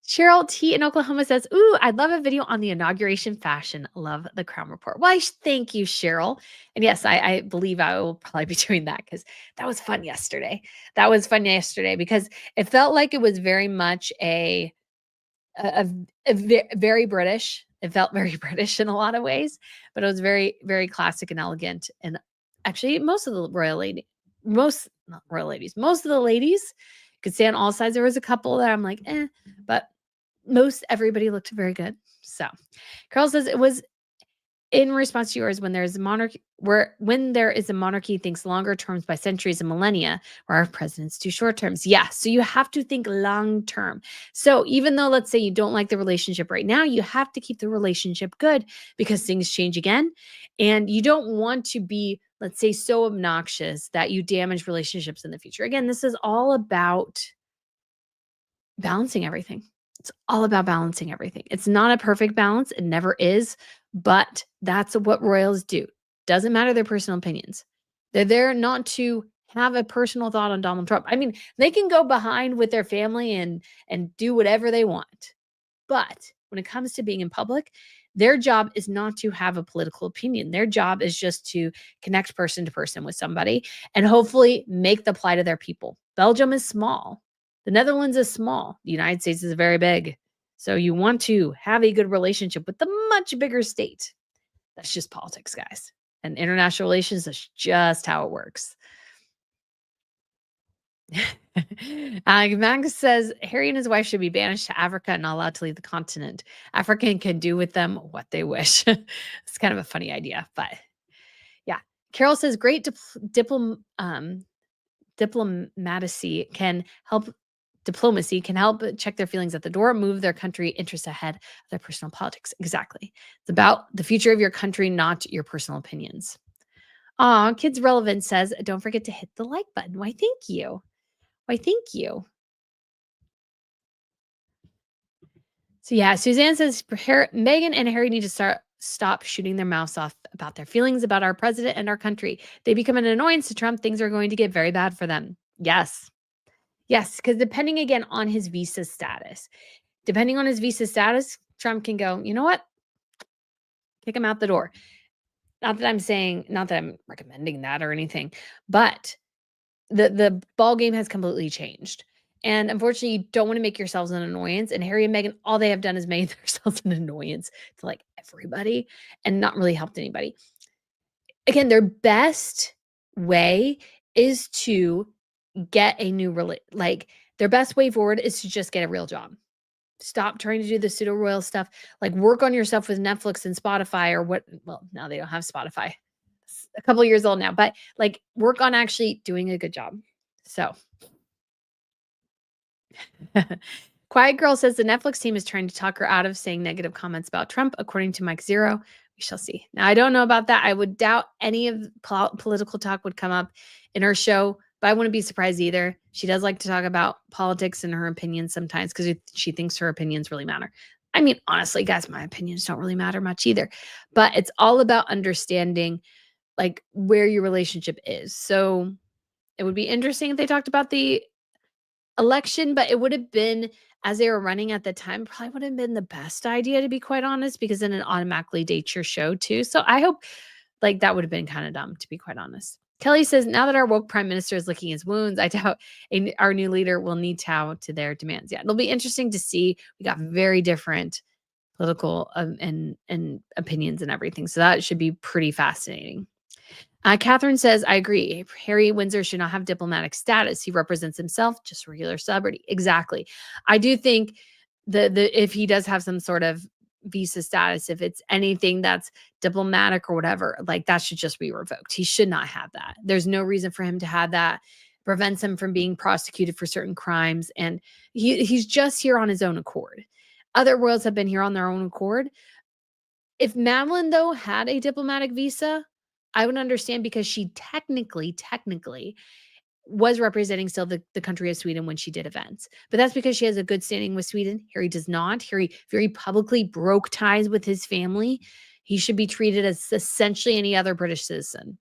Cheryl T in Oklahoma says, "Ooh, I'd love a video on the inauguration fashion. Love the crown report." Why, thank you, Cheryl. And yes, I believe I will probably be doing that because that was fun yesterday. That was fun yesterday because it felt like it was very much a, very British. It felt very British in a lot of ways, but it was very, very classic and elegant. And actually, most of the royal lady, most not royal ladies, most of the ladies could stay on all sides. There was a couple that I'm like, but most everybody looked very good. So Carl says it was in response to yours, when there's a monarchy, when there is a monarchy thinks longer terms by centuries and millennia, where our presidents do short terms. Yeah. So you have to think long term. So even though, let's say, you don't like the relationship right now, you have to keep the relationship good because things change again. And you don't want to be, let's say, so obnoxious that you damage relationships in the future. Again, this is all about balancing everything. It's all about balancing everything. It's not a perfect balance. It never is, but that's what royals do. Doesn't matter their personal opinions. They're there not to have a personal thought on Donald Trump. I mean, they can go behind with their family and do whatever they want. But when it comes to being in public, their job is not to have a political opinion. Their job is just to connect person to person with somebody and hopefully make the plight of their people. Belgium is small. The Netherlands is small. The United States is very big. So you want to have a good relationship with the much bigger state. That's just politics, guys. And international relations is just how it works. Max says Harry and his wife should be banished to Africa and not allowed to leave the continent. African can do with them what they wish. It's kind of a funny idea, but yeah. Carol says great diplomacy can help. Diplomacy can help check their feelings at the door, move their country interests ahead of their personal politics. Exactly. It's about the future of your country, not your personal opinions. Kids Relevant says, don't forget to hit the like button. Why, thank you. Why, thank you. So yeah, Suzanne says Meghan and Harry need to stop shooting their mouths off about their feelings about our president and our country. They become an annoyance to Trump. Things are going to get very bad for them. Yes. Yes, because depending again on his visa status, Trump can go, you know what? Kick him out the door. Not that I'm recommending that or anything, but the ball game has completely changed. And unfortunately, you don't want to make yourselves an annoyance. And Harry and Meghan, all they have done is made themselves an annoyance to like everybody and not really helped anybody. Again, their best way is to get a new like their best way forward is to just get a real job. Stop trying to do the pseudo royal stuff. Like work on yourself with Netflix and Spotify or what. Well, now they don't have Spotify. It's a couple years old now, but like work on actually doing a good job. So Quiet Girl says the Netflix team is trying to talk her out of saying negative comments about Trump, according to Mike Zero. We shall see. Now, I don't know about that. I would doubt any of political talk would come up in her show, but I wouldn't be surprised either. She does like to talk about politics and her opinions sometimes because she thinks her opinions really matter. I mean, honestly, guys, my opinions don't really matter much either, but it's all about understanding like where your relationship is. So it would be interesting if they talked about the election, but it would have been as they were running at the time, probably would have been the best idea to be quite honest, because then it automatically dates your show too. So I hope like that would have been kind of dumb to be quite honest. Kelly says, now that our woke prime minister is licking his wounds, I doubt our new leader will need to their demands. Yeah, it'll be interesting to see. We got very different political and opinions and everything. So that should be pretty fascinating. Catherine says, I agree. Harry Windsor should not have diplomatic status. He represents himself, just a regular celebrity. Exactly. I do think the if he does have some sort of visa status, if it's anything that's diplomatic or whatever, like that should just be revoked. He should not have that. There's no reason for him to have that. Prevents him from being prosecuted for certain crimes. And he's just here on his own accord. Other royals have been here on their own accord. If Madeline, though, had a diplomatic visa, I would understand because she technically was representing still the country of Sweden when she did events. But that's because she has a good standing with Sweden. Harry does not. Harry very publicly broke ties with his family. He should be treated as essentially any other British citizen.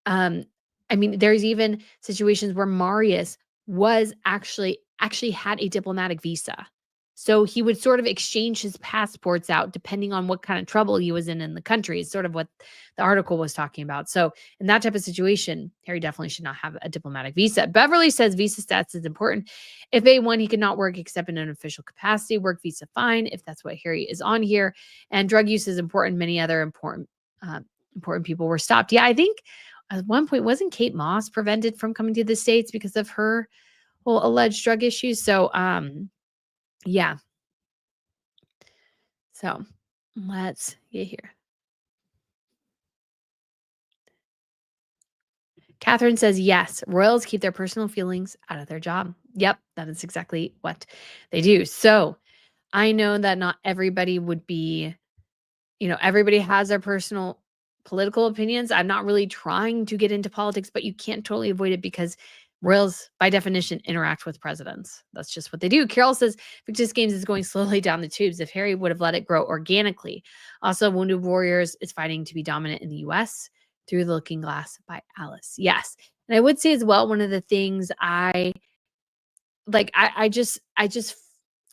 I mean, there's even situations where Marius was actually had a diplomatic visa. So he would sort of exchange his passports out depending on what kind of trouble he was in the country, is sort of what the article was talking about. So in that type of situation, Harry definitely should not have a diplomatic visa. Beverly says visa status is important. If A1, he could not work except in an official capacity. Work visa fine if that's what Harry is on here. And drug use is important. Many other important people were stopped. Yeah, I think at one point, wasn't Kate Moss prevented from coming to the States because of her whole alleged drug issues? So yeah. So let's get here. Catherine says, yes, royals keep their personal feelings out of their job. Yep, that is exactly what they do. So I know that not everybody would be, everybody has their personal political opinions. I'm not really trying to get into politics, but you can't totally avoid it because royals, by definition, interact with presidents. That's just what they do. Carol says Victorious Games is going slowly down the tubes. If Harry would have let it grow organically. Also, Wounded Warriors is fighting to be dominant in the US. Through the Looking Glass by Alice. Yes. And I would say as well, one of the things I like, I just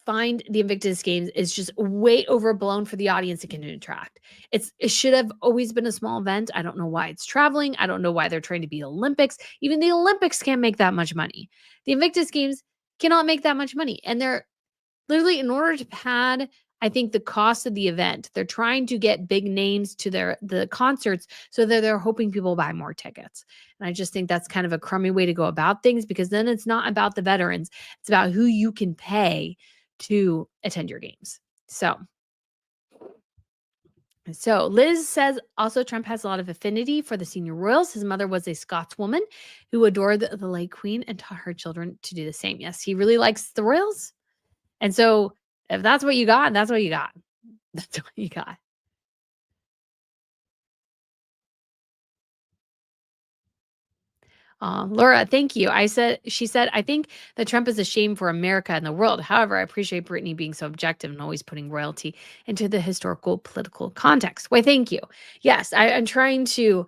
find the Invictus Games is just way overblown for the audience it can attract. It should have always been a small event. I don't know why it's traveling. I don't know why they're trying to be Olympics. Even the Olympics can't make that much money. The Invictus Games cannot make that much money. And they're literally, in order to pad, I think, the cost of the event, they're trying to get big names to the concerts so that they're hoping people buy more tickets. And I just think that's kind of a crummy way to go about things, because then it's not about the veterans. It's about who you can pay to attend your games. So Liz says also Trump has a lot of affinity for the senior royals. His mother was a Scotswoman who adored the late queen and taught her children to do the same. Yes, he really likes the royals. And so if that's what you got, that's what you got. That's what you got. Laura, thank you. She said, I think that Trump is a shame for America and the world. However, I appreciate Brittany being so objective and always putting royalty into the historical political context. Why, thank you. Yes, I'm trying to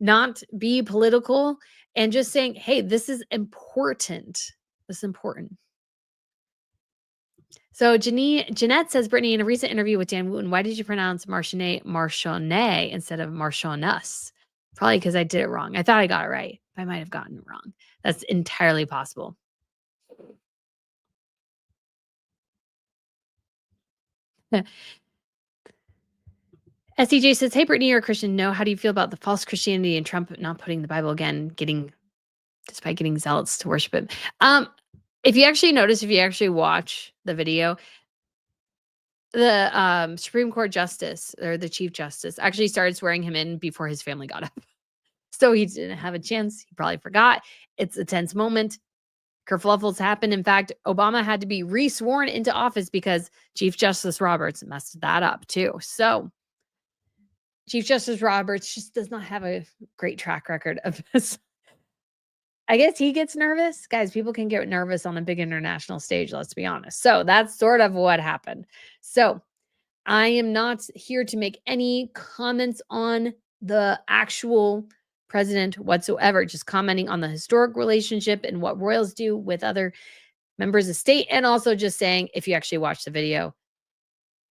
not be political and just saying, hey, this is important. This is important. So Jeanette says, Brittany, in a recent interview with Dan Wooten, why did you pronounce Marchionnet instead of Marchioness? Probably because I did it wrong. I thought I got it right. I might have gotten it wrong. That's entirely possible. SEJ says, hey, Brittany, you're a Christian. No, how do you feel about the false Christianity and Trump not putting the Bible again, despite getting zealots to worship it? If you actually watch the video, the Supreme Court Justice, or the Chief Justice, actually started swearing him in before his family got up. So he didn't have a chance. He probably forgot. It's a tense moment. Kerfluffles happened. In fact, Obama had to be re-sworn into office because Chief Justice Roberts messed that up too. So Chief Justice Roberts just does not have a great track record of this. I guess he gets nervous. Guys, people can get nervous on a big international stage, let's be honest. So that's sort of what happened. So I am not here to make any comments on the actual president whatsoever, just commenting on the historic relationship and what royals do with other members of state. And also just saying, if you actually watch the video,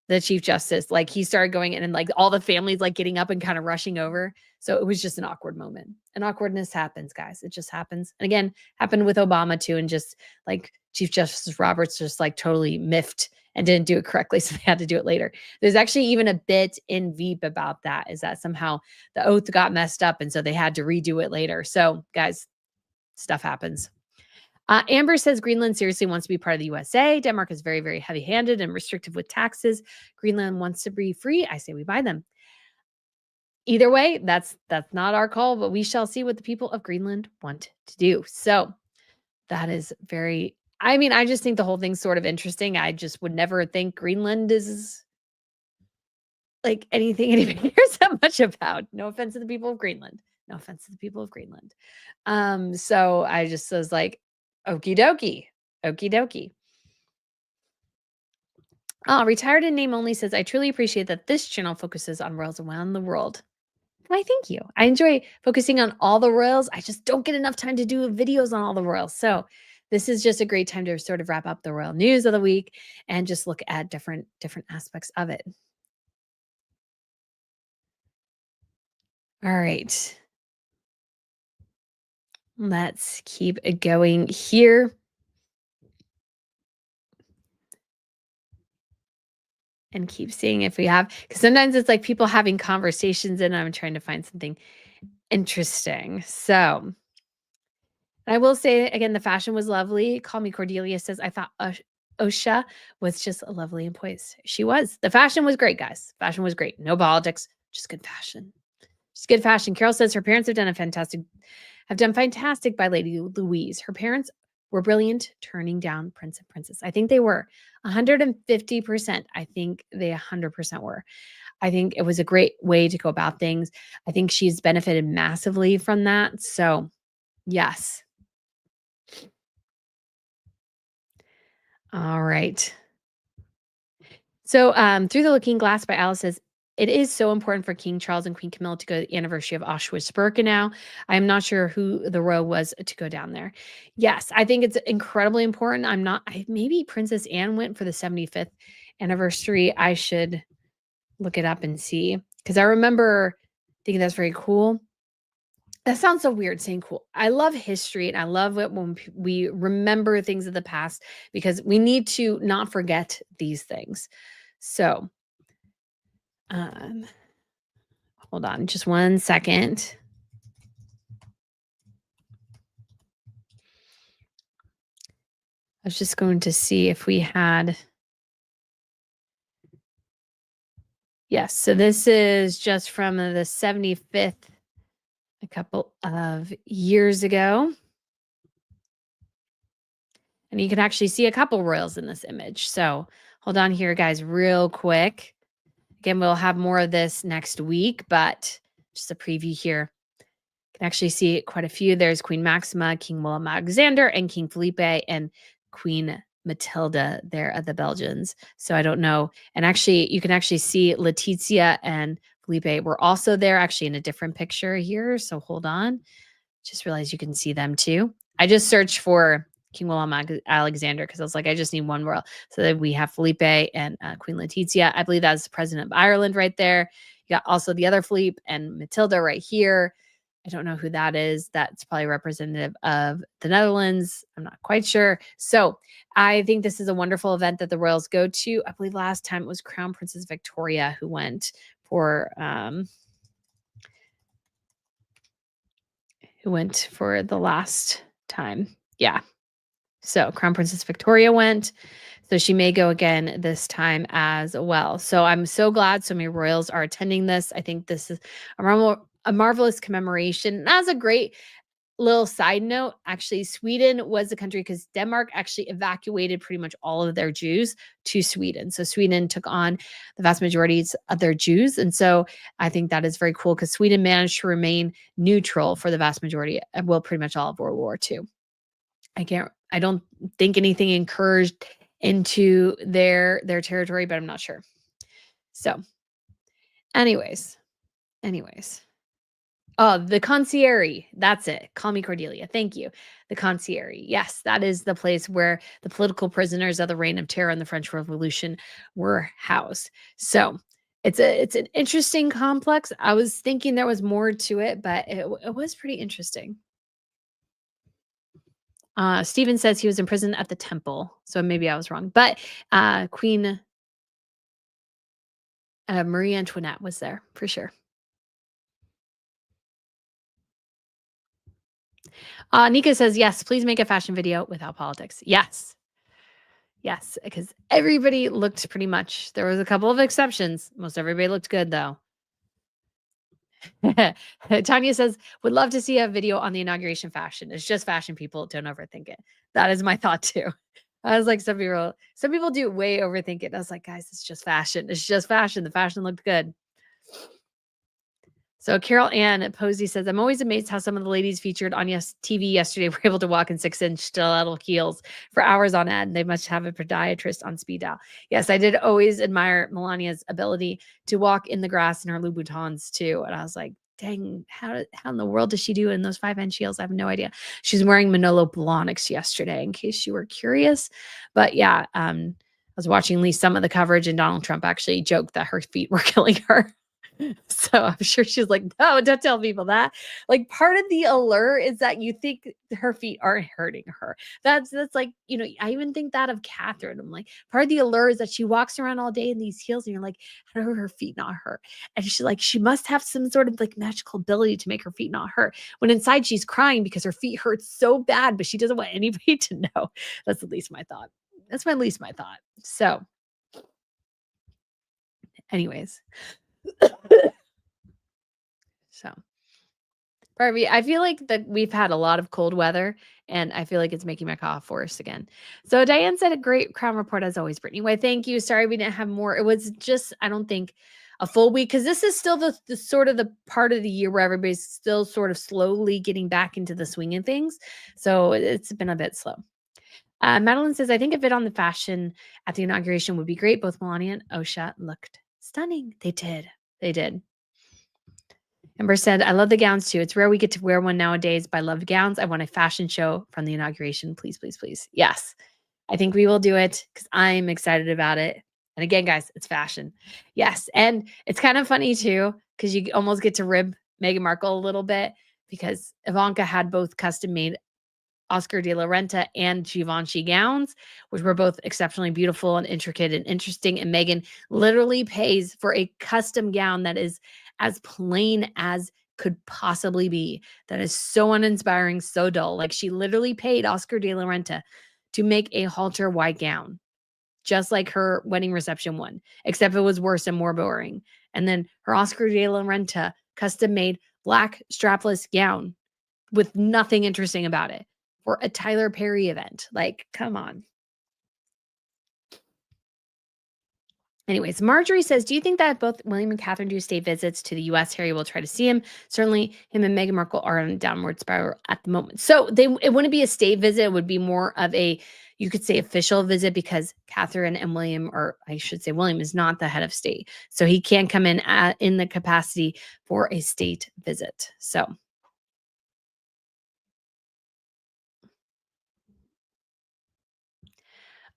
the Chief Justice, like, he started going in and like all the families like getting up and kind of rushing over. So it was just an awkward moment. And awkwardness happens, guys. It just happens. And again, happened with Obama too. And just like Chief Justice Roberts just like totally miffed and didn't do it correctly. So they had to do it later. There's actually even a bit in Veep about that, is that somehow the oath got messed up. And so they had to redo it later. So guys, stuff happens. Amber says Greenland seriously wants to be part of the USA. Denmark is very, very heavy-handed and restrictive with taxes. Greenland wants to be free. I say we buy them. Either way, that's not our call, but we shall see what the people of Greenland want to do. So that is very, I just think the whole thing's sort of interesting. I just would never think Greenland is like anything anybody cares that much about. No offense to the people of Greenland. No offense to the people of Greenland. So I just was like, okie dokie. Okie dokie. Retired in name only says, I truly appreciate that this channel focuses on royals around the world. Why, thank you. I enjoy focusing on all the royals. I just don't get enough time to do videos on all the royals. So this is just a great time to sort of wrap up the royal news of the week and just look at different aspects of it. All right. Let's keep it going here and keep seeing if we have, because sometimes it's like people having conversations and I'm trying to find something interesting. So I will say again, the fashion was lovely. Call Me Cordelia says, I thought Osha was just a lovely and poised. She was. The fashion was great, guys. Fashion was great. No politics, just good fashion. Just good fashion. Carol says her parents have done fantastic by Lady Louise. Her parents were brilliant turning down Prince and Princess. I think they were 150%. I think they 100% were. I think it was a great way to go about things. I think she's benefited massively from that. So, yes. All right. So, Through the Looking Glass by Alice says, it is so important for King Charles and Queen Camilla to go to the anniversary of Auschwitz-Birkenau. I am not sure who the royal was to go down there. Yes, I think it's incredibly important. Maybe Princess Anne went for the 75th anniversary. I should look it up and see because I remember thinking that's very cool. That sounds so weird saying cool. I love history and I love it when we remember things of the past because we need to not forget these things. So, um, hold on just one second. I was just going to see if we had. Yes, so this is just from the 75th, a couple of years ago. And you can actually see a couple royals in this image. So hold on here, guys, real quick. Again, we'll have more of this next week, but just a preview here. You can actually see quite a few. There's Queen Maxima, King Willem Alexander, and King Felipe, and Queen Matilda there at the Belgians. So I don't know. And actually, you can actually see Letizia and Felipe were also there, actually in a different picture here. So hold on. Just realized you can see them too. I just searched for King Willem Alexander because I was like, I just need one royal. So that we have Felipe and Queen Letizia. I believe that's the president of Ireland right there. You got also the other Philippe and Matilda right here. I don't know who that is. That's probably representative of the Netherlands. I'm not quite sure. So I think this is a wonderful event that the royals go to. I believe last time it was Crown Princess Victoria who went for the last time. Yeah. So Crown Princess Victoria went. So she may go again this time as well. So I'm so glad so many royals are attending this. I think this is a marvelous commemoration. That's a great little side note. Actually, Sweden was the country because Denmark actually evacuated pretty much all of their Jews to Sweden. So Sweden took on the vast majorities of their Jews. And so I think that is very cool because Sweden managed to remain neutral for the vast majority, well, pretty much all of World War II. I don't think anything encouraged into their territory, but I'm not sure. So anyways. Oh, the concierge. That's it. Call Me Cordelia. Thank you. The concierge. Yes, that is the place where the political prisoners of the Reign of Terror and the French Revolution were housed. So it's an interesting complex. I was thinking there was more to it, but it was pretty interesting. Stephen says he was in prison at the temple, so maybe I was wrong. But Queen Marie Antoinette was there for sure. Nika says, yes, please make a fashion video without politics. Yes. Yes, because everybody looked pretty much. There was a couple of exceptions. Most everybody looked good, though. Tanya says, would love to see a video on the inauguration fashion. It's just fashion, people. Don't overthink it. That is my thought, too. I was like, some people do way overthink it. I was like, guys, it's just fashion. It's just fashion. The fashion looked good. So Carol Ann Posey says, I'm always amazed how some of the ladies featured on TV yesterday were able to walk in 6-inch stiletto heels for hours on end. They must have a podiatrist on speed dial. Yes, I did always admire Melania's ability to walk in the grass in her Louboutins too. And I was like, dang, how in the world does she do in those 5-inch heels? I have no idea. She's wearing Manolo Blahniks yesterday, in case you were curious. But yeah, I was watching at least some of the coverage, and Donald Trump actually joked that her feet were killing her. So I'm sure she's like, no, don't tell people that. Like, part of the allure is that you think her feet aren't hurting her. That's like, I even think that of Catherine. I'm like, part of the allure is that she walks around all day in these heels, and you're like, how do her feet not hurt? And she's like, she must have some sort of like magical ability to make her feet not hurt. When inside she's crying because her feet hurt so bad, but she doesn't want anybody to know. That's at least my thought. That's at least my thought. So, anyways. So pardon me. I feel like that we've had a lot of cold weather, and I feel like it's making my cough worse again. So Diane said a great Crown report as always, Brittany. Why, thank you. Sorry we didn't have more. It was just, I don't think, a full week, because this is still the sort of the part of the year where everybody's still sort of slowly getting back into the swing of things. So it's been a bit slow. Madeline says, I think a fit on the fashion at the inauguration would be great. Both Melania and Osha looked stunning. They did. They did. Amber said, I love the gowns too. It's rare we get to wear one nowadays, but I love gowns. I want a fashion show from the inauguration. Please, please, please. Yes, I think we will do it because I'm excited about it. And again, guys, it's fashion. Yes. And it's kind of funny too, because you almost get to rib Meghan Markle a little bit, because Ivanka had both custom made Oscar de la Renta and Givenchy gowns, which were both exceptionally beautiful and intricate and interesting. And Meghan literally pays for a custom gown that is as plain as could possibly be. That is so uninspiring, so dull. Like, she literally paid Oscar de la Renta to make a halter white gown, just like her wedding reception one, except it was worse and more boring. And then her Oscar de la Renta custom made black strapless gown with nothing interesting about it for a Tyler Perry event. Like, come on. Anyways, Marjorie says, do you think that if both William and Catherine do state visits to the US, Harry will try to see him? Certainly, him and Meghan Markle are on a downward spiral at the moment. So it wouldn't be a state visit. It would be more of a, you could say, official visit, because Catherine and William, or I should say William, is not the head of state. So he can come in the capacity for a state visit. So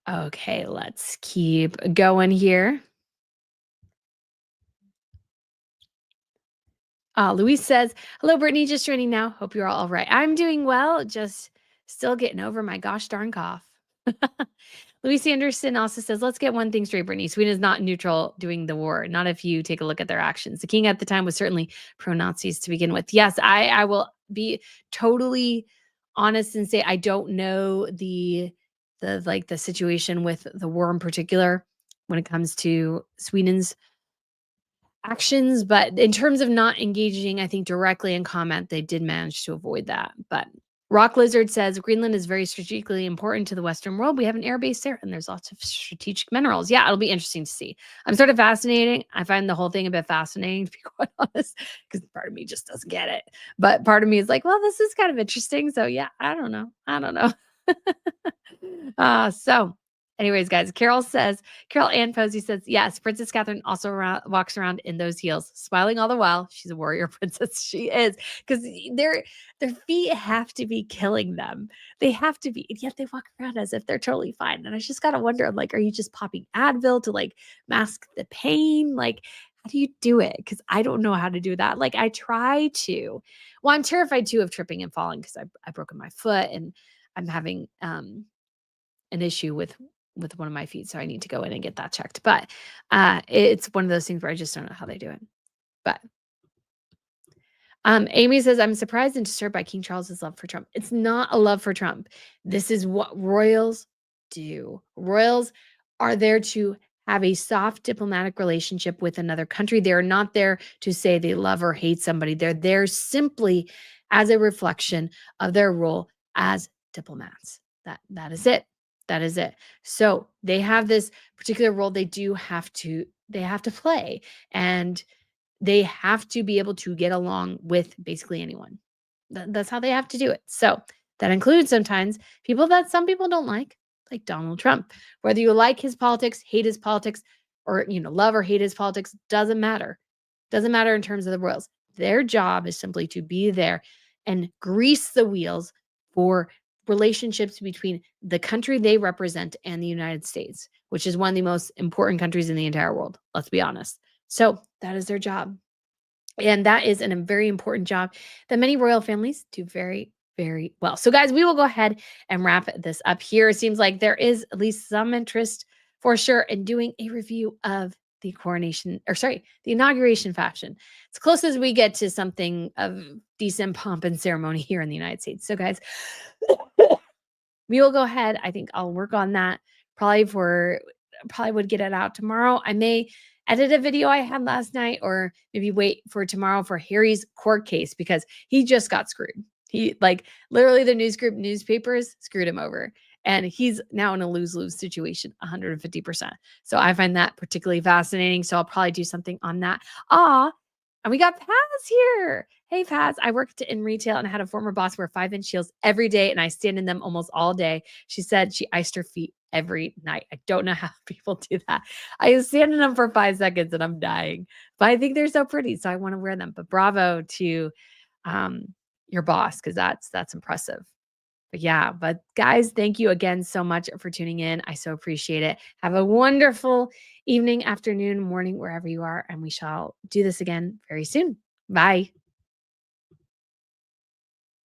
okay, let's keep going here. Louise says, hello, Brittany, just joining now. Hope you're all right. I'm doing well, just still getting over my gosh darn cough. Louise Anderson also says, let's get one thing straight, Brittany. Sweden is not neutral during the war, not if you take a look at their actions. The king at the time was certainly pro-Nazis to begin with. Yes, I will be totally honest and say I don't know the situation with the war in particular when it comes to Sweden's actions, but in terms of not engaging, I think, directly in comment, they did manage to avoid that. But Rock Lizard says Greenland is very strategically important to the Western world. We have an air base there, and there's lots of strategic minerals. Yeah, it'll be interesting to see. I'm sort of fascinating. I find the whole thing a bit fascinating, to be quite honest, because part of me just doesn't get it. But part of me is like, well, this is kind of interesting. So yeah, I don't know. I don't know. So anyways, guys, Carol Ann Posey says, yes, Princess Catherine also walks around in those heels, smiling all the while. She's a warrior princess. She is, because their feet have to be killing them. They have to be, and yet they walk around as if they're totally fine. And I just gotta wonder, I'm like, are you just popping Advil to like mask the pain? Like, how do you do it? Because I don't know how to do that. Like, I try to. Well, I'm terrified too of tripping and falling, because I broken my foot, and I'm having an issue with one of my feet, so I need to go in and get that checked. But it's one of those things where I just don't know how they do it. But Amy says, I'm surprised and disturbed by King Charles's love for Trump. It's not a love for Trump. This is what royals do. Royals are there to have a soft diplomatic relationship with another country. They're not there to say they love or hate somebody. They're there simply as a reflection of their role as diplomats. That is it. That is it. So they have this particular role they have to play, and they have to be able to get along with basically anyone. That's how they have to do it. So that includes sometimes people that some people don't like Donald Trump. Whether you like his politics, hate his politics, or love or hate his politics, doesn't matter. Doesn't matter in terms of the royals. Their job is simply to be there and grease the wheels for relationships between the country they represent and the United States, which is one of the most important countries in the entire world. Let's be honest. So that is their job. And that is a very important job that many royal families do very, very well. So, guys, we will go ahead and wrap this up here. It seems like there is at least some interest for sure in doing a review of the coronation, or sorry, the inauguration fashion. It's close as we get to something of decent pomp and ceremony here in the United States. So, guys, we will go ahead. I think I'll work on that probably would get it out tomorrow. I may edit a video I had last night or maybe wait for tomorrow for Harry's court case because he just got screwed. He like literally the news group newspapers screwed him over and he's now in a lose-lose situation 150%. So I find that particularly fascinating. So I'll probably do something on that. And we got Paz here. Hey, Paz, I worked in retail and I had a former boss wear 5-inch heels every day and I stand in them almost all day. She said she iced her feet every night. I don't know how people do that. I stand in them for 5 seconds and I'm dying, but I think they're so pretty. So I want to wear them. But bravo to your boss because that's impressive. But guys, thank you again so much for tuning in. I so appreciate it. Have a wonderful evening, afternoon, morning, wherever you are. And we shall do this again very soon. Bye.